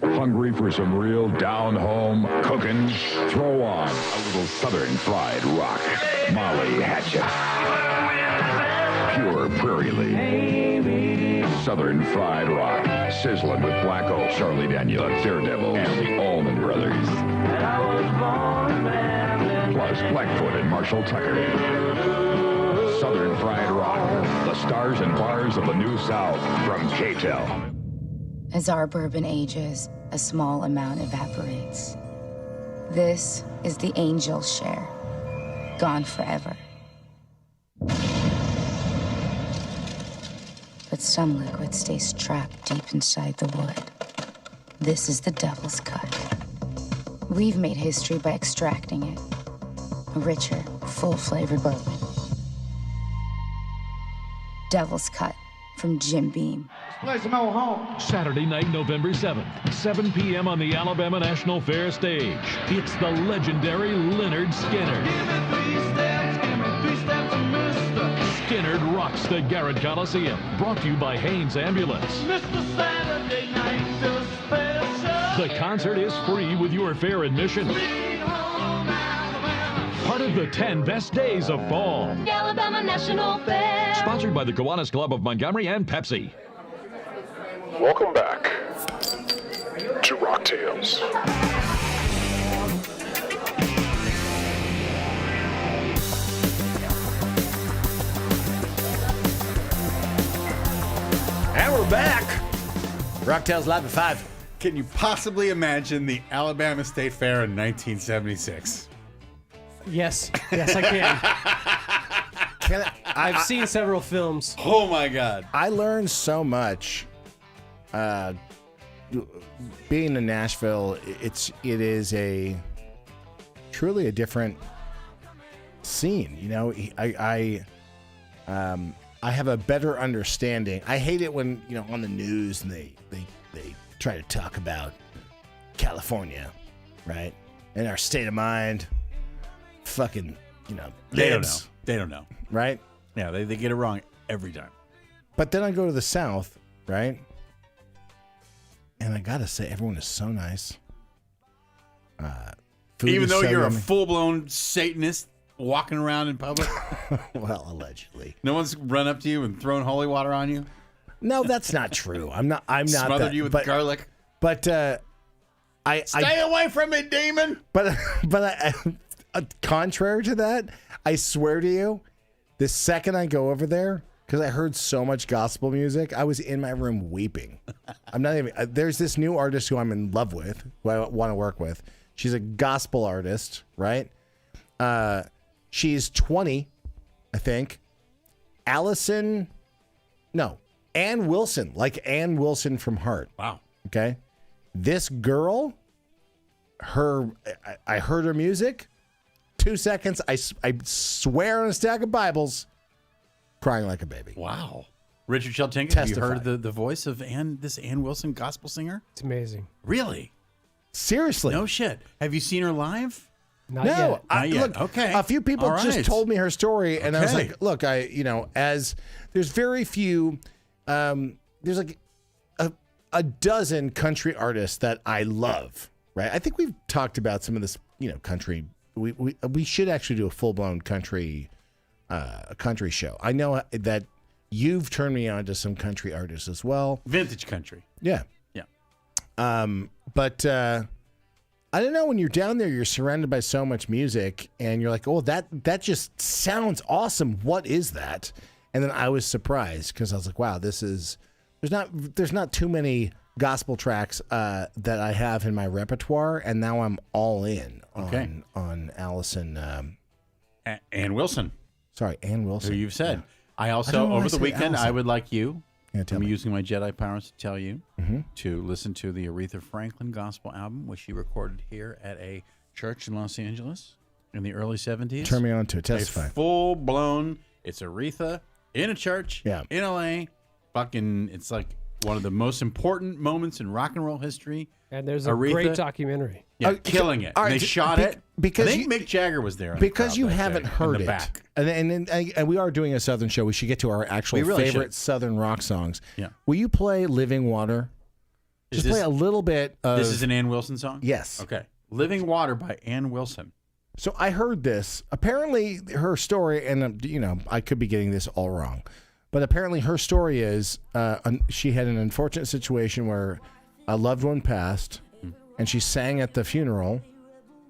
Hungry for some real down-home cooking? Throw on a little Southern Fried Rock. Molly Hatchet. Pure Prairie League. Southern Fried Rock. Sizzling with Black Oak, Charlie Daniel, Daredevil, and the Allman Brothers. Plus Blackfoot and Marshall Tucker. Southern Fried Rock. The stars and bars of the New South from K-Tel. As our bourbon ages, a small amount evaporates. This is the angel's share, gone forever. But some liquid stays trapped deep inside the wood. This is the devil's cut. We've made history by extracting it. A richer, full-flavored bourbon. Devil's Cut from Jim Beam. Saturday night, November 7th, 7 p.m. on the Alabama National Fair stage. It's the legendary Lynyrd Skynyrd. Skynyrd rocks the Garrett Coliseum. Brought to you by Haynes Ambulance. The concert is free with your fair admission. Part of the 10 best days of fall. The Alabama National Fair. Sponsored by the Kiwanis Club of Montgomery and Pepsi. Welcome back to Rock Tales. And we're back. Rock Tales Live at 5. Can you possibly imagine the Alabama State Fair in 1976? Yes, I can. I've seen several films. Oh my God! I learned so much. Being in Nashville, it is a truly a different scene. You know, I have a better understanding. I hate it when on the news and they try to talk about California, right? And our state of mind. Fucking They don't know. libs, They don't know. right? Yeah, they get it wrong every time. But then I go to the South, right? And I gotta say, everyone is so nice. Food Even is though so you're a yummy. full-blown Satanist walking around in public, Well, allegedly. no one's run up to you and thrown holy water on you, No, that's not true. I'm not. smothered that, you with but, garlic. But Stay away from me, demon. But contrary to that, I swear to you, the second I go over there, because I heard so much gospel music, I was in my room weeping. I'm not even. There's this new artist who I'm in love with, who I want to work with. She's a gospel artist, right? She's 20, I think. Ann Wilson, like Ann Wilson from Heart. Wow. Okay. This girl, I heard her music. 2 seconds, I swear on a stack of Bibles, crying like a baby. Wow. Richard Sheltinga, have you Testify. heard the voice of this Ann Wilson gospel singer? It's amazing. Really? Seriously. No shit. Have you seen her live? Not No, yet. Not yet. Look, Okay. a few people All just right. told me her story, and I was Okay. like, look, as there's very few, there's like a dozen country artists that I love, right? I think we've talked about some of this, country. We should actually do a full-blown country show. I know that you've turned me on to some country artists as well. Vintage country. Yeah. Yeah. But I don't know, when you're down there, you're surrounded by so much music, and you're like, oh, that just sounds awesome. What is that? And then I was surprised because I was like, wow, there's not too many gospel tracks that I have in my repertoire, and now I'm all in on Allison. Ann Wilson. Sorry, Ann Wilson. Who you've said. Yeah. I I also, don't know why over I the said weekend, Allison. I would like you, Yeah, tell I'm me. using my Jedi powers to tell you, Mm-hmm. to listen to the Aretha Franklin gospel album, which she recorded here at a church in Los Angeles in the early 70s. Turn me on to it. Testify. A full-blown, it's Aretha in a church in L.A. Fucking, it's like one of the most important moments in rock and roll history. And there's a Aretha, great documentary. Yeah, killing it. all right, They shot it. because I think Mick Jagger was there. Because you haven't heard in the it, back. and we are doing a Southern show. We should get to our actual We really favorite should. Southern rock songs. Yeah. Will you play "Living Water"? Is Just play a little bit of. This is an Ann Wilson song? Yes. Okay. Living Water by Ann Wilson. So I heard this. Apparently, her story, and I could be getting this all wrong, but apparently her story is she had an unfortunate situation where a loved one passed, and she sang at the funeral,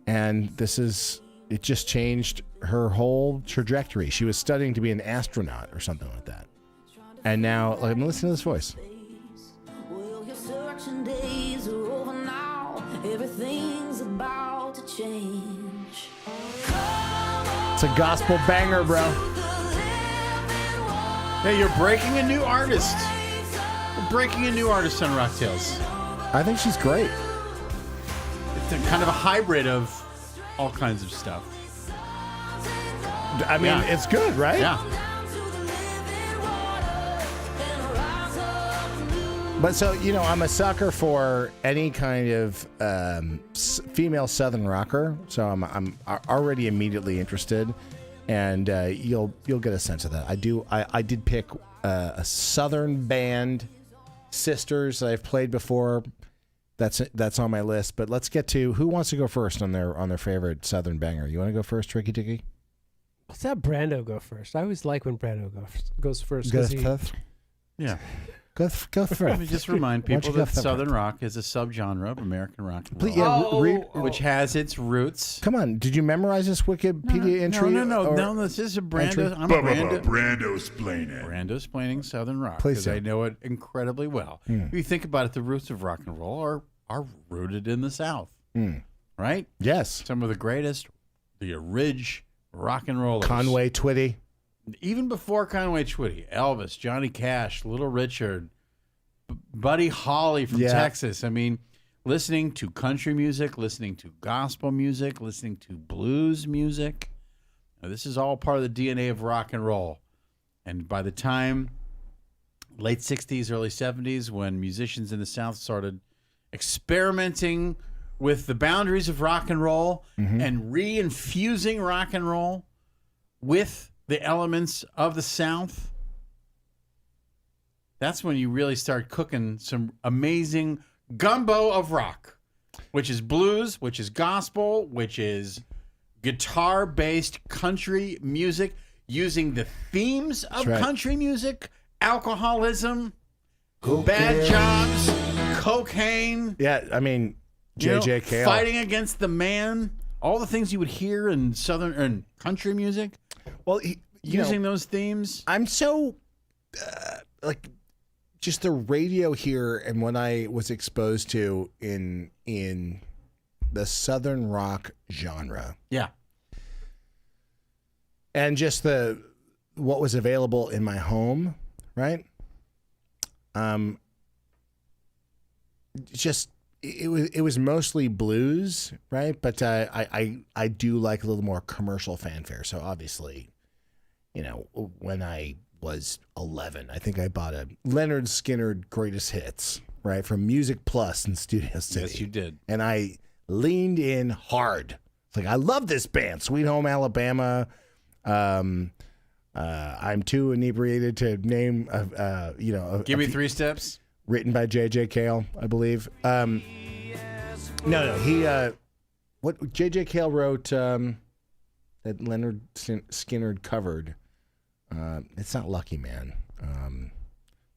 and it just changed her whole trajectory. She was studying to be an astronaut or something like that, and now listen to this voice. Well, your searching days are over now. Everything's about to change. It's a gospel banger, bro. Hey, you're breaking a new artist. We're breaking a new artist on Rock Tales. I think she's great. It's a kind of a hybrid of all kinds of stuff. I mean, it's good, right? Yeah. But so, I'm a sucker for any kind of female Southern rocker. So I'm already immediately interested, and you'll get a sense of that. I did pick a Southern band, Sisters, that I've played before. That's on my list. But let's get to who wants to go first on their favorite Southern banger. You want to go first, Tricky Dicky? Let's have Brando go first. I always like when Brando goes first. Go 'cause he- first. Yeah. Go first. Let me just remind Why don't people you go that first? Southern rock is a subgenre of American rock and roll, Please, yeah, which has its roots. Come on, did you memorize this Wikipedia entry? No. This is a entry? Brando. I'm a Brando. Brando-splaining. Brando-splaining Southern rock Please because do. I know it incredibly well. If you think about it, the roots of rock and roll are rooted in the South, right? Yes. Some of the greatest, the Ridge rock and rollers. Conway Twitty. Even before Conway Twitty, Elvis, Johnny Cash, Little Richard, Buddy Holly from Yeah. Texas. I mean, listening to country music, listening to gospel music, listening to blues music. Now, this is all part of the DNA of rock and roll. And by the time late 60s, early 70s, when musicians in the South started experimenting with the boundaries of rock and roll and re-infusing rock and roll with the elements of the South, that's when you really start cooking some amazing gumbo of rock, which is blues, which is gospel, which is guitar-based country music using the themes of country music, alcoholism, bad jobs, cocaine. Yeah, I mean, J.J. Cale. Fighting against the man, all the things you would hear in Southern and country music. Well, using those themes. I'm so, just the radio here and what I was exposed to in the Southern rock genre. Yeah. And just what was available in my home, right? It was mostly blues, right? But I do like a little more commercial fanfare. So obviously, when I was 11, I think I bought a Leonard Skinner Greatest Hits, right, from Music Plus in Studio City. Yes, you did. And I leaned in hard. It's like, I love this band, Sweet Home Alabama. I'm too inebriated to name, Give me 3 steps. Written by J.J. Cale, I believe. No, he, what J.J. Cale wrote that Leonard Skinner covered. It's not Lucky Man.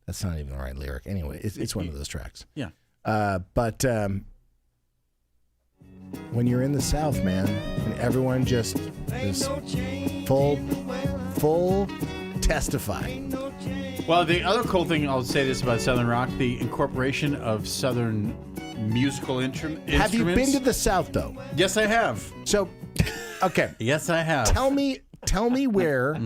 That's not even the right lyric. Anyway, it's one of those tracks. Yeah. But when you're in the South, man, and everyone just is full testify. Well, the other cool thing, I'll say this about Southern rock, the incorporation of Southern musical instruments. Have you been to the South, though? Yes, I have. So, okay. Yes, I have. Tell me where,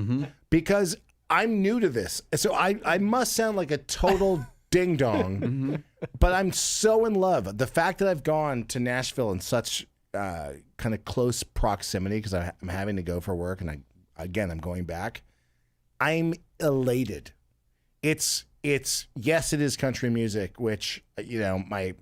because I'm new to this. So I must sound like a total ding-dong, but I'm so in love. The fact that I've gone to Nashville in such kind of close proximity, because I'm having to go for work, and I'm going back, I'm elated. It's yes, it is country music, which my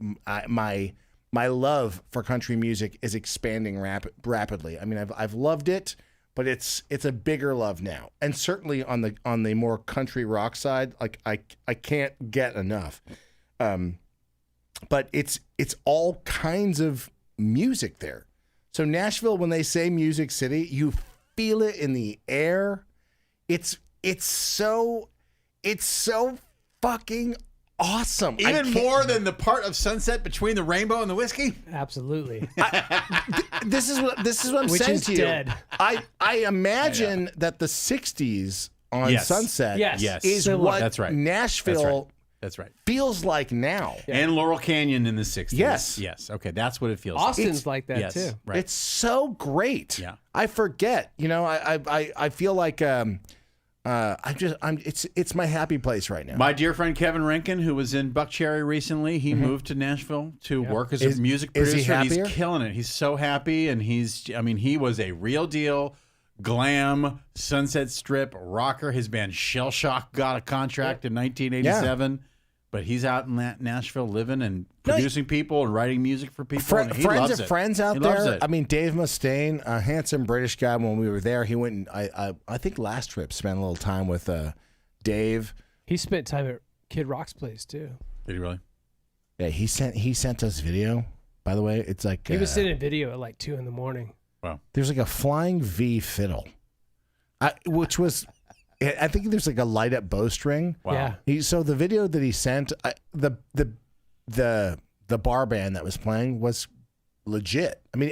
love for country music is expanding rapidly. I mean, I've loved it, but it's a bigger love now, and certainly on the more country rock side, like I can't get enough. But it's all kinds of music there. So Nashville, when they say Music City, you feel it in the air. It's so fucking awesome. Even more than the part of sunset between the rainbow and the whiskey? Absolutely. This is what I'm Which saying is to you. dead. I imagine that the 60s on Sunset is Similar. what That's right. Nashville That's right. feels like now. And Laurel Canyon in the 60s. Yes. Yes. Okay, that's what it feels Austin's like. like that too. Right. It's so great. Yeah. I forget. I feel like it's my happy place right now. My dear friend Kevin Rankin, who was in Buckcherry recently, he moved to Nashville to work as a music is producer. he happier? He's killing it. He's so happy, and he was a real deal glam Sunset Strip rocker. His band Shell Shock got a contract in 1987. But he's out in Nashville living and producing people and writing music for people. And he friends loves of it. friends out He loves there. it. I mean, Dave Mustaine, a handsome British guy. When we were there, he went and I think last trip spent a little time with Dave. He spent time at Kid Rock's place too. Did he really? Yeah, he sent us video. By the way, it's like He was sending video at like 2 a.m. Wow. There's like a flying V fiddle, which was. I think there's like a light up bowstring. Wow. Yeah. So the video that he sent, the bar band that was playing was legit. I mean,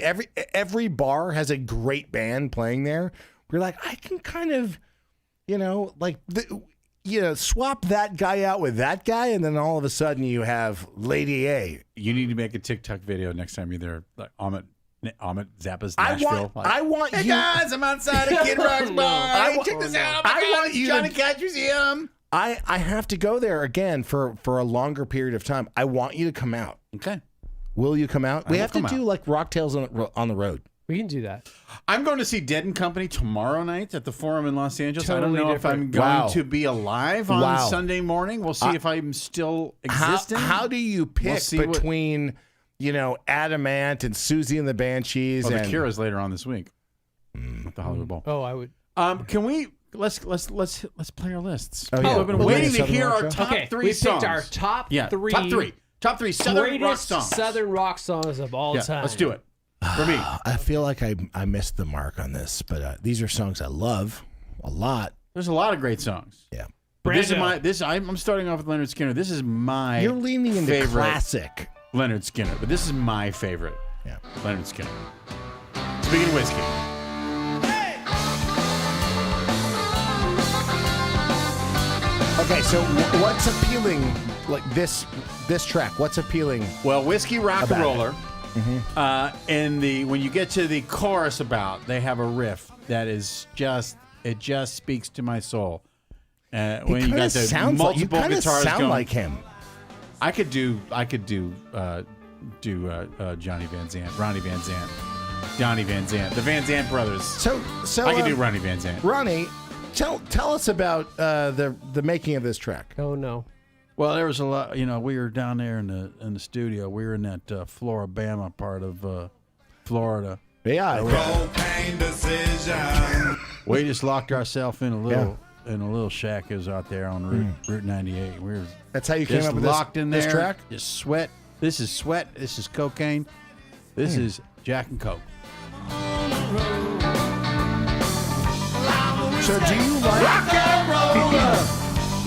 every bar has a great band playing there. We're like, I can kind of, swap that guy out with that guy, and then all of a sudden you have Lady A. You need to make a TikTok video next time you're there, like Amit Zappa's Nashville. I want hey you guys, I'm outside of Kid Rock's bar. Hey, check this out. I want you Johnny to- Cash Museum. I have to go there again for a longer period of time. I want you to come out. Okay. Will you come out? We will have to come do out. like Rock Tales on the road. We can do that. I'm going to see Dead and Company tomorrow night at the Forum in Los Angeles. I don't Totally know if I'm different. going Wow. to be alive on Wow. Sunday morning. We'll see if I'm still existing. How do you pick see what- between Adamant and Susie and the Banshees? Well, and The Cure is later on this week at the Hollywood Bowl. Oh, I would. Can we let's play our lists. Oh, yeah. We've been We're waiting doing to Southern hear Rock our Show? top Okay, three we songs. picked our top three. Top three Southern rock Greatest songs. Southern rock songs of all time. Let's do it. For me, I feel like I missed the mark on this, but these are songs I love a lot. there's a lot of great songs. Yeah. But this is Brando. I'm starting off with Leonard Skinner. This is my You're leaning into favorite classic. Leonard Skinner, but this is my favorite. Yeah. Leonard Skinner. Speaking of whiskey. Okay, so what's appealing? Like this track. What's appealing? Well, Whiskey Rock and About it. Roller. When you get to the chorus they have a riff that is just speaks to my soul. When you got the multiple guitars sound going, like him. I could do Johnny Van Zant, Ronnie Van Zant, Donnie Van Zant, the Van Zant brothers. So I could do Ronnie Van Zant. Ronnie, tell us about the making of this track. Oh no. Well, there was a lot. We were down there in the studio. We were in that Floribama part of Florida. Yeah. We just locked ourselves in a little shack that was out there on Route 98. We were That's how you came just up with locked in this there. track? Just sweat. This is sweat. This is cocaine. This is Jack and Coke. So do you like Rock and roller?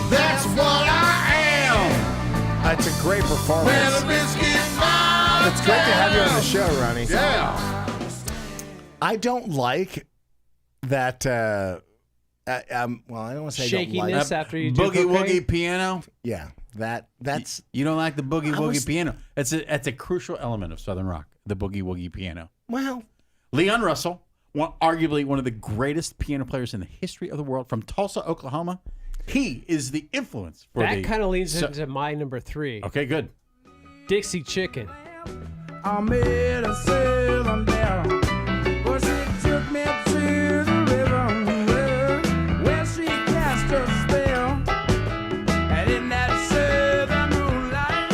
That's what I am. That's a great performance. It's great to have you on the show, Ronnie. Yeah. I don't like that. Well, I don't want to say I don't Shakiness like. after you do Boogie cocaine? woogie piano. Yeah, that's. You don't like the boogie I woogie was- piano. That's a crucial element of Southern rock. The boogie woogie piano. Well, Leon Russell, arguably one of the greatest piano players in the history of the world, from Tulsa, Oklahoma. He is the influence for That the. kind of leads into my number 3. Okay, good. Dixie Chicken. I made a sail down, but she took me to the river where she cast her spell. And in that southern moonlight,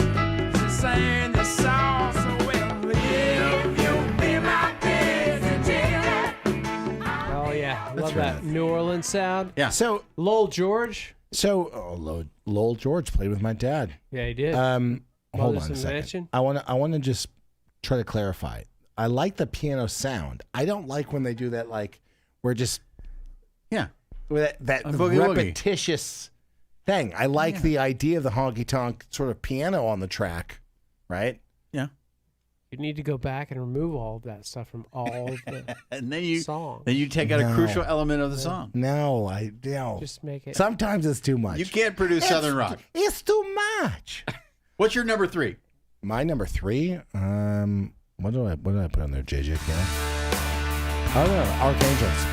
she sang the song so well. If you be my Dixie chicken. Oh yeah, I love right. that New Orleans sound. Yeah. so Lowell George. Lowell George played with my dad. Yeah, he did. Hold Brothers on a in second. Mansion? I want to just try to clarify. I like the piano sound. I don't like when they do that. Like we're just Yeah. with that A boogie woogie. repetitious thing. I like the idea of the honky tonk sort of piano on the track, right? Yeah. You need to go back and remove all of that stuff from all of the And then you song. take out a No. crucial element of the song. No, I don't. Just make it. Sometimes it's too much. You can't produce Southern rock. It's too much. What's your number 3? My number 3. What did I put on there? JJ piano. Oh no, Archangels.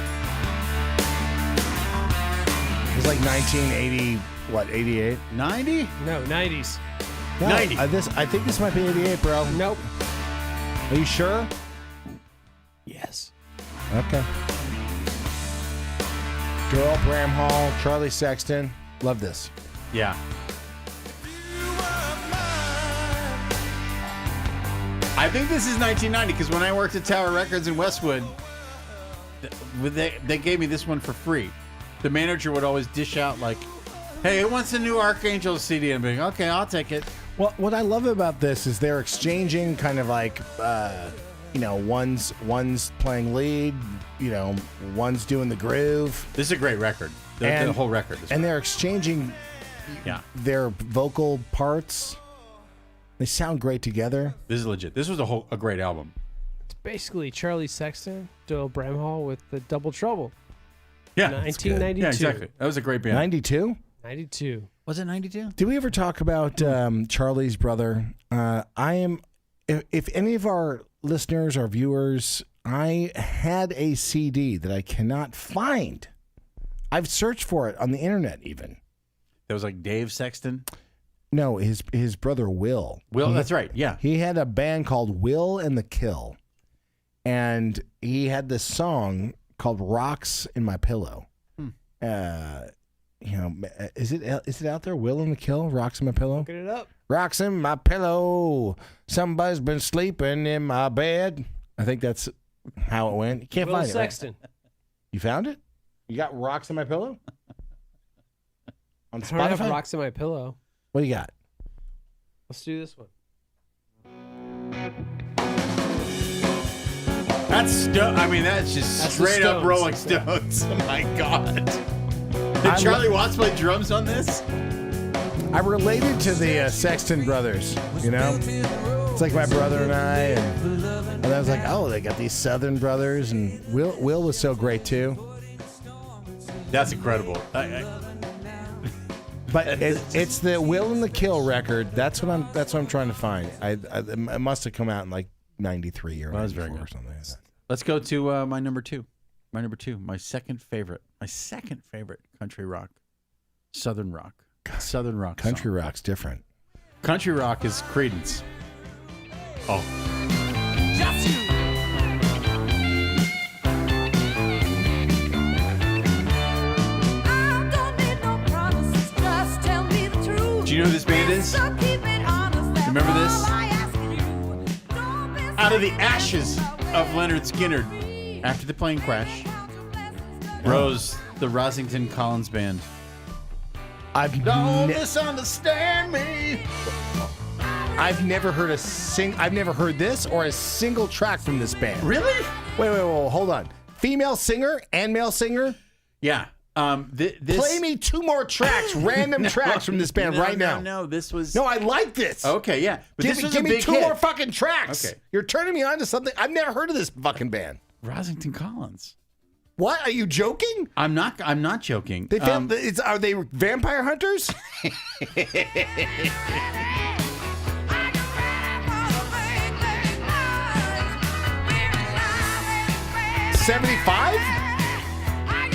It was like 1980. What? 88? 90? No, 90s. No, 90. I think this might be 88, bro. Nope. Are you sure? Yes. Okay. Joel Bramhall, Charlie Sexton. Love this. Yeah. I think this is 1990 because when I worked at Tower Records in Westwood, they gave me this one for free. The manager would always dish out like, "Hey, who wants a new Archangel CD?" And I'm like, "Okay, I'll take it." Well, what I love about this is they're exchanging kind of like, one's playing lead, one's doing the groove. This is a great record. The whole record. And they're exchanging their vocal parts. They sound great together. This is legit. This was a great album. It's basically Charlie Sexton, Doyle Bramhall with the Double Trouble. Yeah. 1992. Yeah, exactly. That was a great band. 92? 92. Was it 92? Did we ever talk about Charlie's brother? If any of our listeners or viewers, I had a CD that I cannot find. I've searched for it on the internet even. That was like Dave Sexton? No, his brother Will. Will, that's right. Yeah. He had a band called Will and the Kill. And he had this song called Rocks in My Pillow. Is it out there? Will and the Kill, Rocks in My Pillow? Looking it up. Rocks in my pillow. Somebody's been sleeping in my bed. I think that's how it went. You can't Will find it. right? Sexton. You found it? You got Rocks on My Pillow? On I don't have Spotify? Rocks in My Pillow. What do you got? Let's do this one. That's that's just That's the straight up Stones. Rolling Stones. Oh my God. Did I'm- Charlie Watts play drums on this? I related to the Sexton brothers, you know? It's like my brother and I, and I was like, oh, they got these Southern brothers, and Will was so great too. That's incredible. But it's the Will and the Kill record. That's what I'm trying to find. It must have come out in like 93 or 94 or something like that. Let's go to my number two. My second favorite country rock, Southern rock. Southern rock. Country rock's different. Country rock is Creedence. Oh. Do you know who this band is? Remember this? Out of the ashes of Leonard Skinner, after the plane crash, rose the Rosington Collins Band. Don't misunderstand me. I've never heard I've never heard this or a single track from this band. Really? Wait, hold on. Female singer and male singer? Yeah. This... Play me two more tracks, random tracks from this band right now. No, this was... No, I like this. Okay, yeah. But Give this was me a big two hit. more fucking tracks. Okay. You're turning me on to something. I've never heard of this fucking band. Rosington Collins. What? Are you joking? I'm not joking. They found, are they vampire hunters? 75?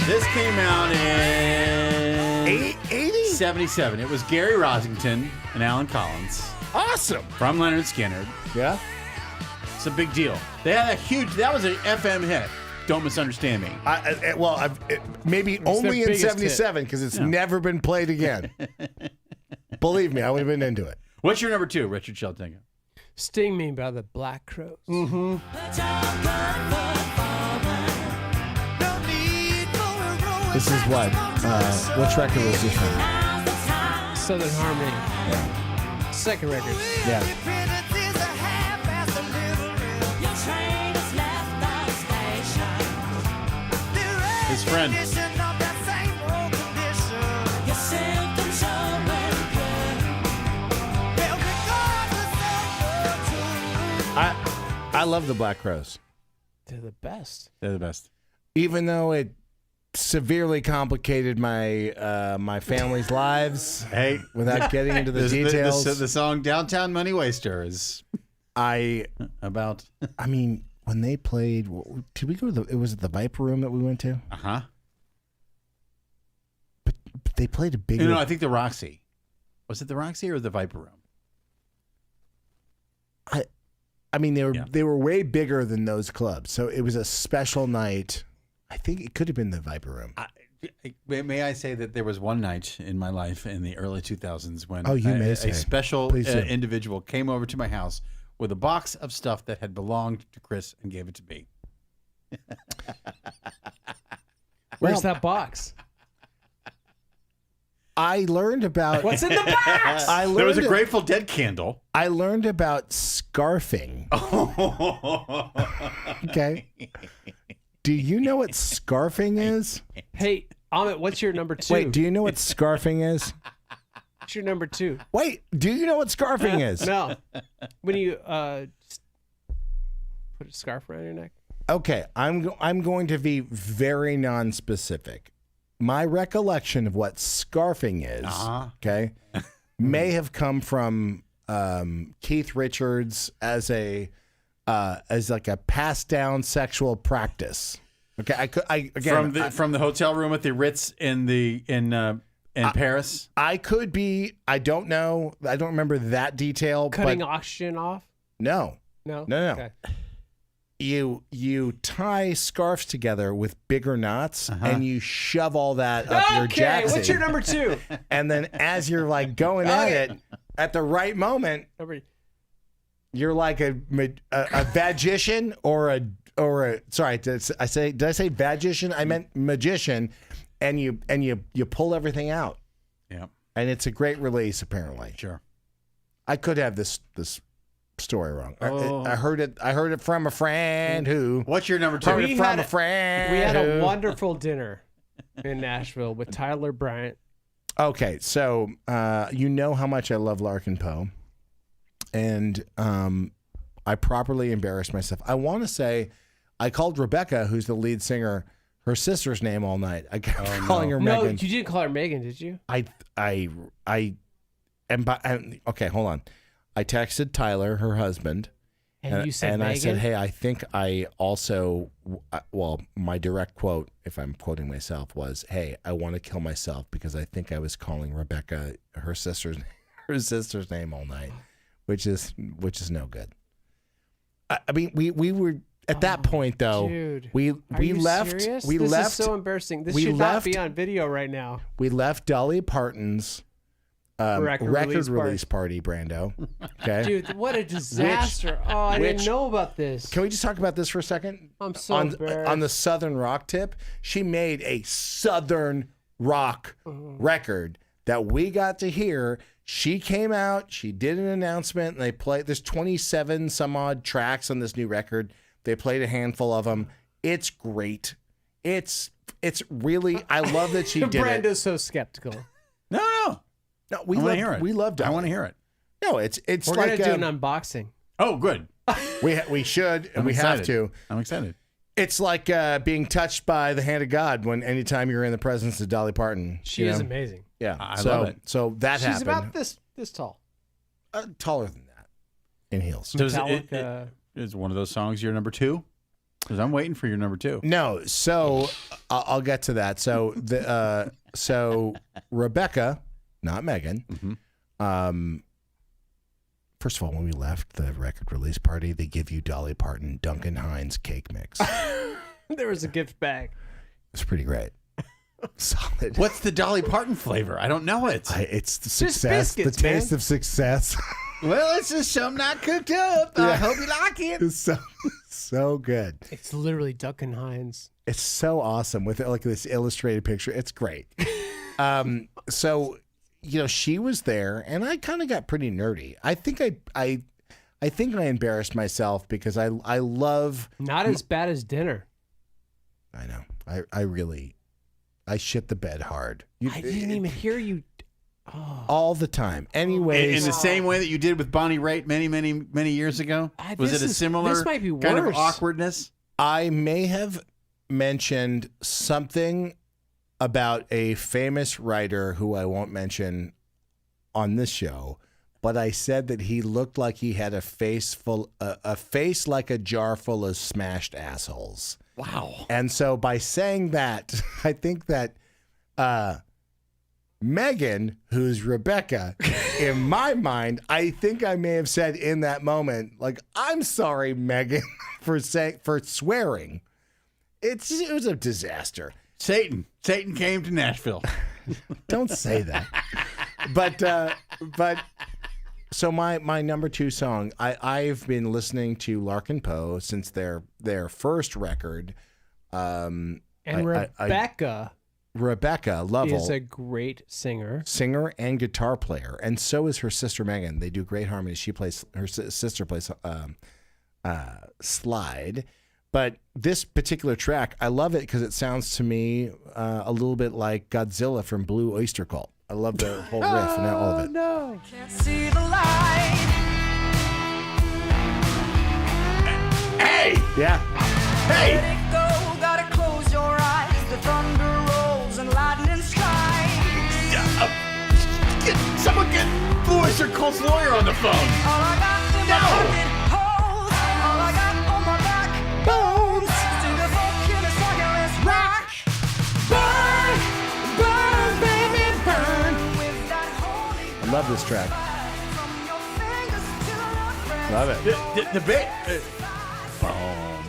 This came out in 80? 77. It was Gary Rosington and Alan Collins. Awesome. From Leonard Skinner. Yeah. It's a big deal. They had that was an FM hit. Don't misunderstand me. Maybe only in 77 because it's never been played again. Believe me, I would have been into it. What's your number two, Richard Sheltinga? Sting Me by the Black Crowes. Mm-hmm. This is what? Which record was this from? Southern Harmony. Yeah. Second record. Yeah. His friend. I love the Black Crowes. They're the best. They're the best. Even though it severely complicated my my family's lives. Hey, without getting into the details. The song "Downtown Money Waster" is about. I mean, when they played, did we go to it was it the Viper Room that we went to? Uh-huh. But they played a big. No, I think the Roxy. Was it the Roxy or the Viper Room? I mean, they were way bigger than those clubs, so it was a special night. I think it could have been the Viper Room. May I say that there was one night in my life in the early 2000s when may a say. special Please do. individual came over to my house with a box of stuff that had belonged to Chris and gave it to me. Where's that box? I learned about what's in the box. There was a Grateful Dead candle. I learned about scarfing. Okay. Do you know what scarfing is? Hey, Amit, what's your number two? Wait, do you know what scarfing is? What's your number two? Wait, do you know what scarfing is? No. When you just put a scarf around your neck. Okay, I'm going to be very non-specific. My recollection of what scarfing is, okay, may have come from Keith Richards as like a passed down sexual practice. Okay, from the hotel room at the Ritz in Paris. I could be. I don't know. I don't remember that detail. Cutting but oxygen off? No. No. Okay. You tie scarves together with bigger knots and you shove all that up your jacket. What's your number two? And then as you're like going at it, at the right moment, you're like a magician or sorry, did I say magician? I meant magician, and you pull everything out. Yeah. And it's a great release, apparently. Sure. I could have this story wrong. Oh. I heard it from a friend who. What's your number 2? Heard it from a friend. We had a who- wonderful dinner in Nashville with Tyler Bryant. Okay, so you know how much I love Larkin Poe, and I properly embarrassed myself. I want to say I called Rebecca, who's the lead singer, her sister's name all night. I kept calling her No, Megan. you didn't call her Megan, did you? Okay, hold on. I texted Tyler, her husband, And you said I said, Megan? hey, I think I also, well, my direct quote, if I'm quoting myself, was, hey, I want to kill myself because I think I was calling Rebecca her sister's name all night, which is no good. I mean, we were at that point though. Dude, we are you left. serious? We this left. is so embarrassing. This we should left- not be on video right now. We left Dolly Parton's record release party, Brando. Okay, Dude, what a disaster! I didn't know about this. Can we just talk about this for a second? I'm so embarrassed. On the Southern Rock tip, she made a Southern Rock record that we got to hear. She came out, she did an announcement, and they played. There's 27 some odd tracks on this new record. They played a handful of them. It's great. It's really. I love that she did it. Brando's so skeptical. No, we I wanna love hear it. We loved it. I want to hear it. No, it's We're like gonna do an unboxing. Oh, good. we should and I'm we have excited. to. I'm excited. It's like being touched by the hand of God when anytime you're in the presence of Dolly Parton. She is amazing. Yeah, I so, love it. So that She's happened. about this tall. Taller than that in heels. So is Metallica. is one of those songs your number 2? Because I'm waiting for your number 2. No, so I'll get to that. So so Rebecca, not Megan. First of all, when we left the record release party, they give you Dolly Parton Duncan Hines cake mix. There was a gift bag. It's pretty great. Solid. What's the Dolly Parton flavor? I don't know it. It's the Just success, biscuits, the taste man. of success. Well, it's just something not cooked up. I hope you like it. It's so good. It's literally Duncan Hines. It's so awesome with like this illustrated picture. It's great. So, she was there, and I kind of got pretty nerdy. I think I embarrassed myself because I love. Not as bad as dinner. I know. I shit the bed hard. I didn't even hear you. All the time. Anyways, In the same way that you did with Bonnie Raitt many years ago? Was it a similar this might be kind of worse. awkwardness? I may have mentioned something about a famous writer who I won't mention on this show, but I said that he looked like he had a face like a jar full of smashed assholes. Wow. And so by saying that, I think that Megan, who's Rebecca, in my mind, I think I may have said in that moment, like, I'm sorry, Megan, for swearing. It was a disaster. Satan came to Nashville. Don't say that. But so my number 2 song, I've been listening to Larkin Poe since their first record. And Rebecca Lovell is a great singer and guitar player, and so is her sister Megan. They do great harmonies. Her sister plays slide. But this particular track, I love it because it sounds to me a little bit like Godzilla from Blue Oyster Cult. I love the whole riff and all of it. No. Can't see the light. Hey! Yeah. Hey! Let it go, gotta close your eyes. The thunder rolls and lightning strikes. Someone get Blue Oyster Cult's lawyer on the phone. All I got in my pocket holes. All I got on my back bones. To the folk in the song, let's rock. Burn, burn, baby, burn. With that holy I love this track. from your fingers to the Love it. The bit. Boom.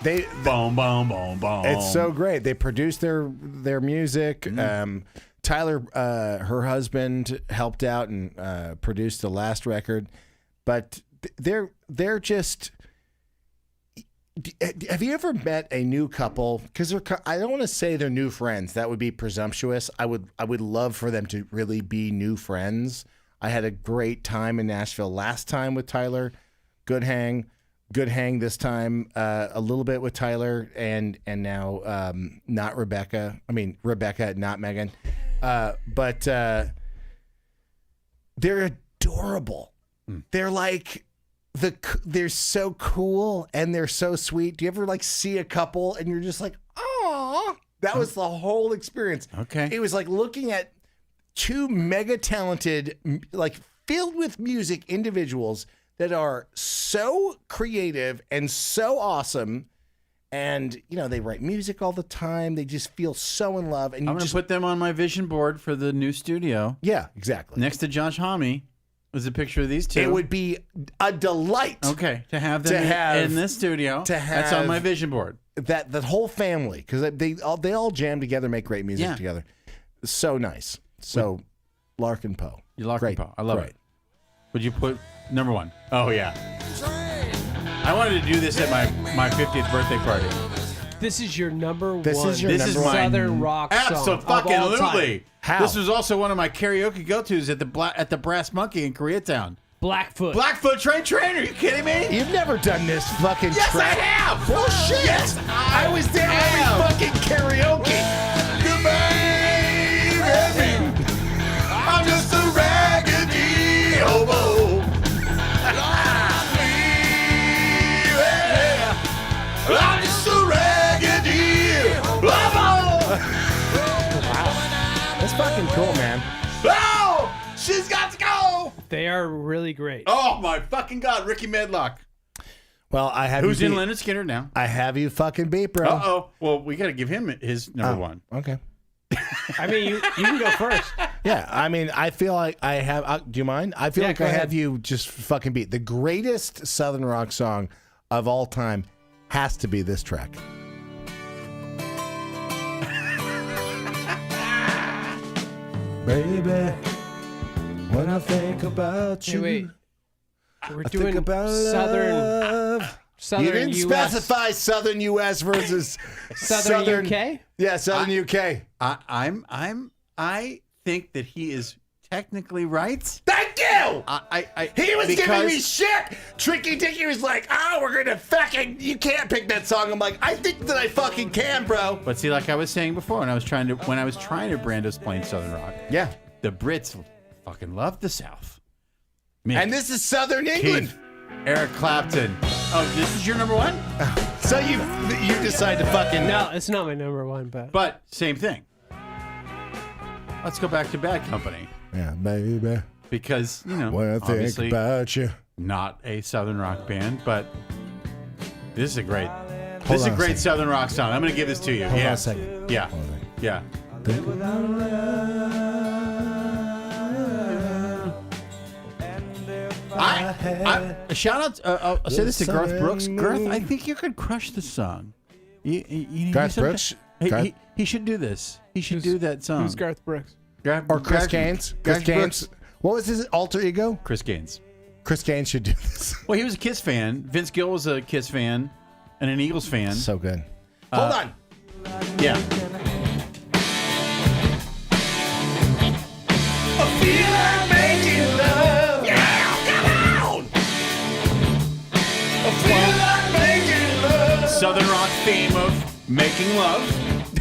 They Boom, boom, boom, boom. It's so great. They produce their music. Tyler, her husband, helped out and produced the last record, but they're just Have you ever met a new couple? Because I don't want to say they're new friends. That would be presumptuous. I would love for them to really be new friends. I had a great time in Nashville last time with Tyler. Good hang this time. A little bit with Tyler and now not Rebecca. I mean Rebecca, not Megan. But they're adorable. They're like. They're so cool and they're so sweet. Do you ever like see a couple and you're just like, oh, that was the whole experience. Okay. It was like looking at two mega talented, like filled with music individuals that are so creative and so awesome. And, you know, they write music all the time. They just feel so in love. And I'm going to put them on my vision board for the new studio. Yeah, exactly. Next to Josh Homme. Was a picture of these two. It would be a delight. Okay, to have them in this studio. That's on my vision board. That whole family, because they all jam together, make great music together. So nice. So Lark and Poe. Lark and Poe. I love it. Would you put number one? Oh yeah. I wanted to do this at my 50th birthday party. This is your number one. This is your number one. Southern rock song. Absolutely. How? This was also one of my karaoke go-tos at the Brass Monkey in Koreatown. Blackfoot. Blackfoot Train. Are you kidding me? You've never done this fucking Yes, track. I have. Bullshit. Yes, I was there every fucking karaoke. I'm just a raggedy hobo. I'm just a raggedy hobo. That's fucking cool, man. Oh, she's got to go. They are really great. Oh my fucking God, Ricky Medlock. Well, I have Who's you in beat. Leonard Skinner now? I have you fucking beat, bro. Uh-oh. Well, we got to give him his number one. Okay. I mean, you can go first. Yeah, I mean, I feel like I have. Do you mind? I feel like go I ahead. have you just fucking beat. The greatest Southern rock song of all time has to be this track. Baby, when I think about you, Hey, wait. We're I doing think about Southern love. Southern You didn't US. specify Southern U.S. versus Southern UK? Yeah, Southern UK. I think that he is technically right. Thank you. He was giving because- me shit. Tricky Dicky was like, "Oh, we're gonna fucking. You can't pick that song." I'm like, "I think that I fucking can, bro." But see, like I was saying before, when I was trying to Brando's playing Southern rock, Yeah. the Brits fucking love the South. And this is Southern England. Keith, Eric Clapton. Oh, this is your number one? So you decide to fucking. No, it's not my number one, But same thing. Let's go back to Bad Company. Yeah, baby. Because, you know, When I think obviously about you. not a Southern rock band, but this is a great Hold this is on a a great second. Southern rock song. I'm going to give this to you. Hold yeah. on a second. Yeah. Hold on a second. Yeah. I a shout out. I'll say this to Garth Brooks. Garth, I think you could crush the song. Garth Brooks? He should do this. He should do that song. Who's Garth Brooks? Or Chris Gaines. Chris Gaines. What was his alter ego? Chris Gaines. Chris Gaines should do this. Well, he was a Kiss fan. Vince Gill was a Kiss fan and an Eagles fan. So good. Hold on. Yeah. I feel like making love. Yeah, come on. I feel like making love. Southern rock theme of making love.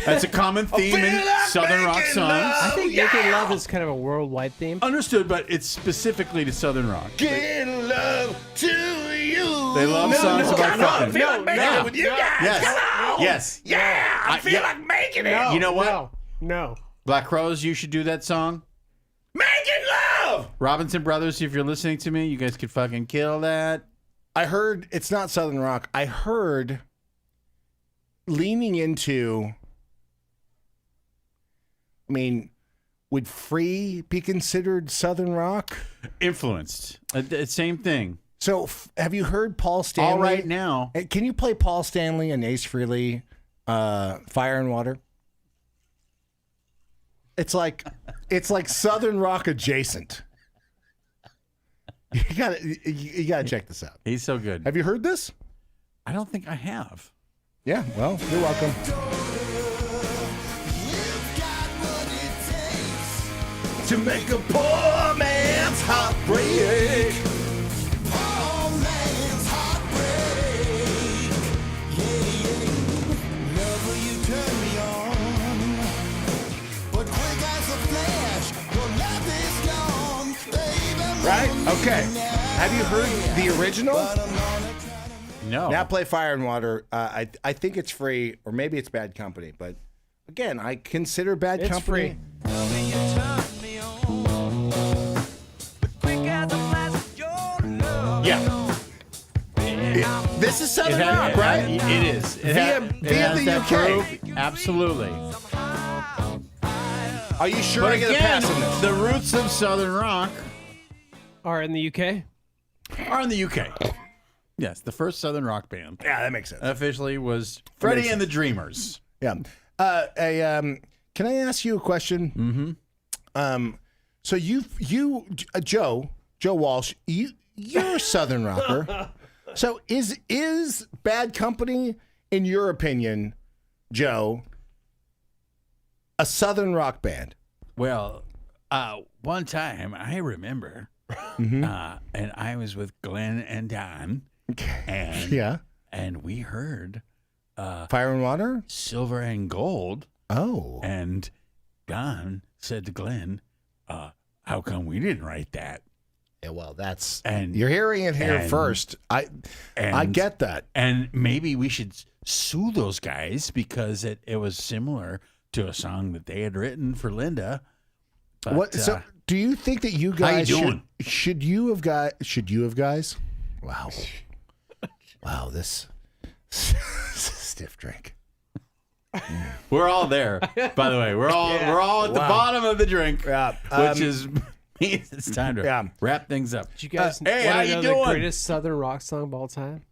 That's a common theme in Southern rock songs. I think Making Love is kind of a worldwide theme. Understood, but it's specifically to Southern rock. Getting love to you. They love songs about fucking. I feel like making it with you guys. Yes. Come on. Yes. Yeah, I feel yeah. like making it. No, You know what? No. Black Crowes, you should do that song. Making love. Robinson Brothers, if you're listening to me, you guys could fucking kill that. I heard it's not Southern rock. I heard leaning into. I mean, would Free be considered Southern rock? Influenced. Same thing. So, have you heard Paul Stanley? All right now. Can you play Paul Stanley and Ace Frehley, Fire and Water? It's like Southern rock adjacent. You gotta check this out. He's so good. Have you heard this? I don't think I have. Yeah, well, you're welcome. To make a poor man's heart break. Poor man's heartbreak. Lover, you turn me on. But quick as a flash, your love is gone. Baby, Right? Okay. Have you heard the original? No. Now play Fire and Water. I think it's free, or maybe it's Bad Company. But again, I consider Bad It's Company. Yeah. This is Southern It has- Rock, right? It is. It Via has the that UK. groove. Absolutely. Are you sure But I get a again, pass on this? the roots of Southern Rock Are in the UK? are in the UK. Yes, the first Southern Rock band Yeah, that makes sense. officially was Freddie and the Dreamers. Yeah. Can I ask you a question? Mm-hmm. So Joe Walsh, you're a Southern rocker. So is Bad Company, in your opinion, Joe, a Southern rock band? Well, one time I remember, and I was with Glenn and Don, and Yeah. and we heard Fire and Water? Silver and Gold, Oh. and Don said to Glenn, "How come we didn't write that?" Yeah, well, that's And you're hearing it here and- first. I get that. And maybe we should sue those guys because it was similar to a song that they had written for Linda. But, What? So, do you think that you guys How you doing? should you have guys? Wow, wow, this stiff drink. we're all there. By the way, we're all at the Wow. bottom of the drink, Yeah, which is means it's time to wrap things up. Did you guys hey, wanna how you know doing? the greatest Southern rock song of all time?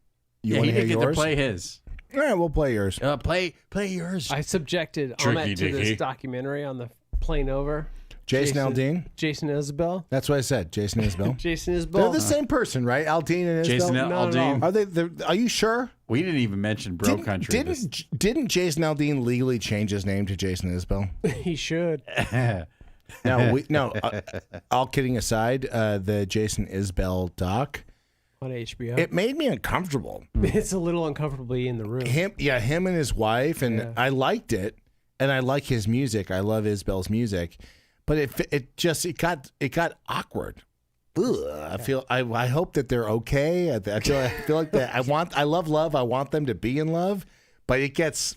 You Yeah, want he to hear didn't get to yours? play his. All right, we'll play yours. Play yours. I subjected Tricky Ahmet to Dicky. this documentary on the plane over. Jason Aldean. Jason Isbell. That's what I said. Jason Isbell. Jason Isbell. They're the same person, right? Aldean and Isbell. Jason Aldean. Are they? Are you sure? We didn't even mention Bro Country. Didn't Jason Aldean legally change his name to Jason Isbell? He should. No, all kidding aside, the Jason Isbell doc On HBO. it made me uncomfortable. It's a little uncomfortably in the room. Him and his wife, and Yeah. I liked it, and I like his music. I love Isbell's music, but it got awkward. Ugh, I hope that they're okay. I feel like that I love love. I want them to be in love, but it gets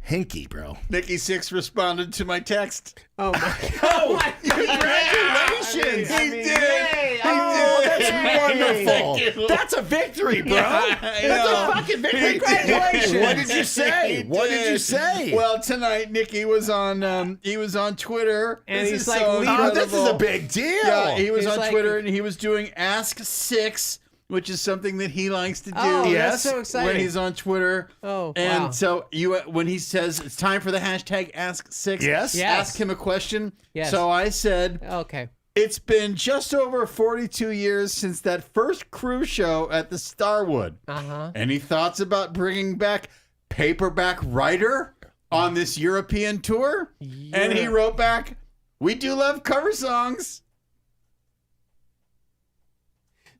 hinky, bro. Nikki Six responded to my text. Oh my Oh, congratulations! I mean, He did. That's wonderful. That's a victory, bro. That's a fucking victory. Congratulations. What did you say? What did you say? Well, tonight Nikki was on. He was on Twitter, And This he's is like, so lead oh, this is a incredible. big deal. Yeah, he was He's on like- Twitter and he was doing Ask Six, which is something that he likes to do. Oh, Yes. that's so exciting. When he's on Twitter. Oh, and wow. so when he says it's time for the hashtag Ask Six, Yes. Yes. ask him a question. Yes. So I said, Okay. it's been just over 42 years since that first cruise show at the Starwood. Uh-huh. Any thoughts about bringing back Paperback Writer on this European tour? And he wrote back, we do love cover songs.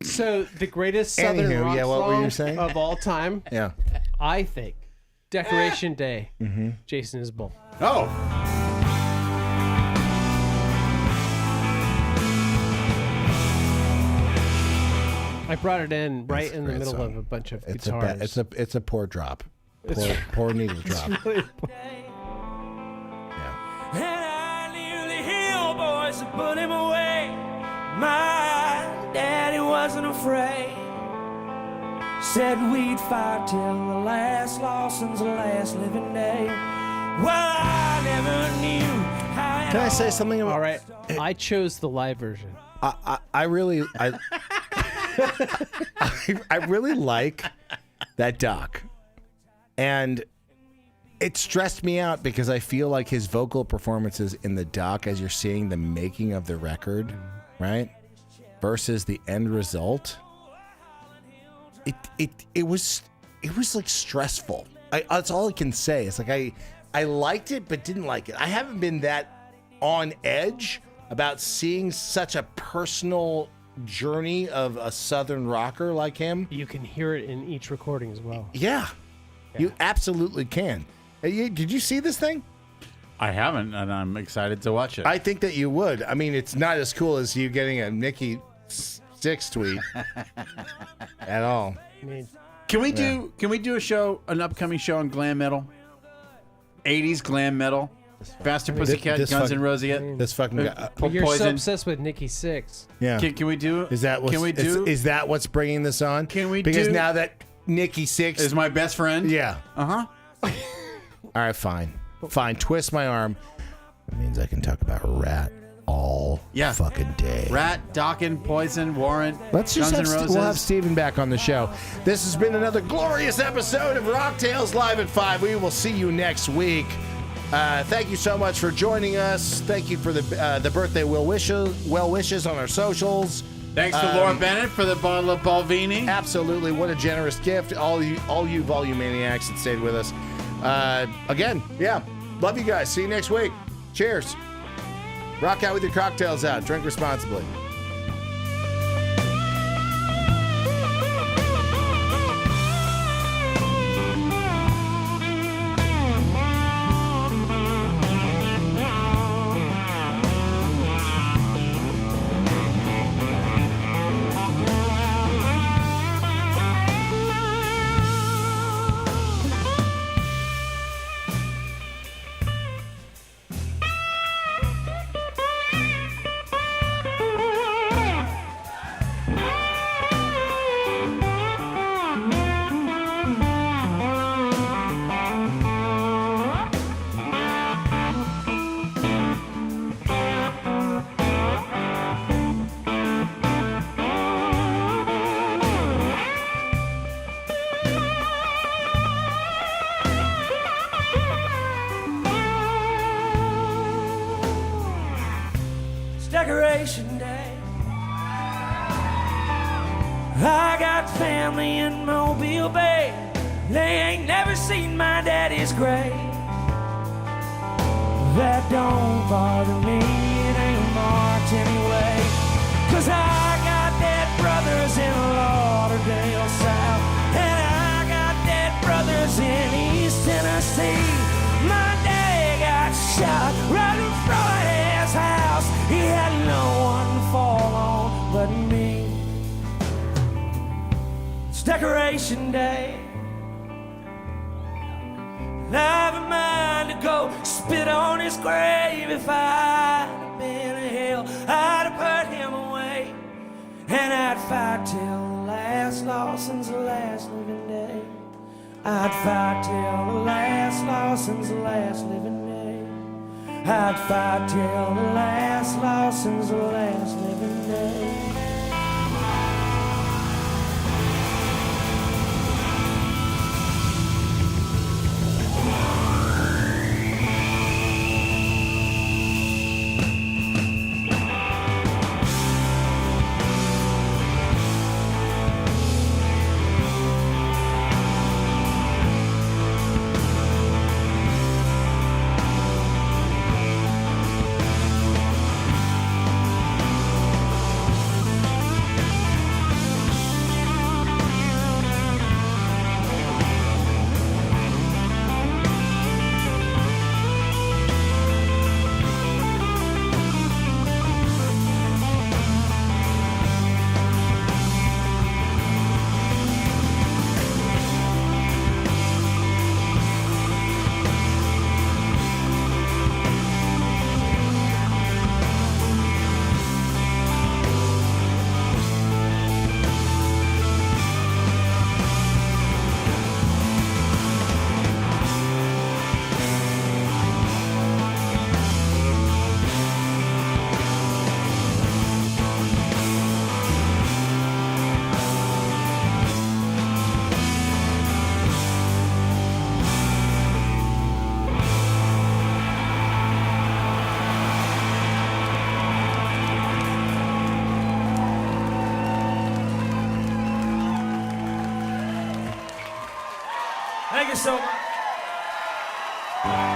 So the greatest Southern Anywho, rock yeah, what were you song saying? of all time, Yeah. I think, Decoration Day. Mm-hmm. Jason Isbell. Oh, I brought it in right in the great middle song. of a bunch of It's guitars. it's a poor drop. It's- Poor needle drop. Really- Yeah. And I knew the hill boys had put him away. My daddy wasn't afraid. Said we'd fight till the last Lawson's last living day. Well, I never knew how. Can I say something about? All right. I chose the live version. I really I really like that doc, and it stressed me out because I feel like his vocal performances in the doc, as you're seeing the making of the record, right, versus the end result, it was like stressful. That's all I can say. It's like I liked it but didn't like it. I haven't been that on edge about seeing such a personal journey of a Southern rocker like him. You can hear it in each recording as well. Yeah. You absolutely can. Did you see this thing? I haven't, and I'm excited to watch it. I think that you would. I mean, it's not as cool as you getting a Nikki Sixx tweet at all. Can we do a show, an upcoming show on glam metal? 80s glam metal. Faster Pussycat, Guns N' Roses. This fucking guy. But you're so Poison. obsessed with Nikki Sixx. Yeah. Can we do? Is that what's, is that what's bringing this on? Can we because do? now that Nikki Sixx is my best friend. Yeah. Uh huh. All right, fine. Twist my arm. That means I can talk about Rat all fucking day. Rat, Dokken, Poison, Warrant. Let's just Guns N' Roses. we'll have Steven back on the show. This has been another glorious episode of Rock Tales Live at 5. We will see you next week. Thank you so much for joining us. Thank you for the birthday well wishes on our socials. Thanks to Laura Bennett for the bottle of Balvenie. Absolutely, what a generous gift! All you Volumaniacs that stayed with us. Again, love you guys. See you next week. Cheers. Rock out with your cocktails out. Drink responsibly. Decoration Day. I got family in Mobile Bay. They ain't never seen my daddy's grave. That don't bother me, it ain't marked anyway. 'Cause I got dead brothers in Lauderdale South, and I got dead brothers in East Tennessee. My dad got shot right in front of his house. He had no one to fall on but me. It's Decoration Day. And I've a mind to go spit on his grave. If I'd have been in hell, I'd have put him away. And I'd fight till the last Lawson's the last living day. I'd fight till the last Lawson's the last living day. I'd fight till the last Lawson's the last living day. you so much.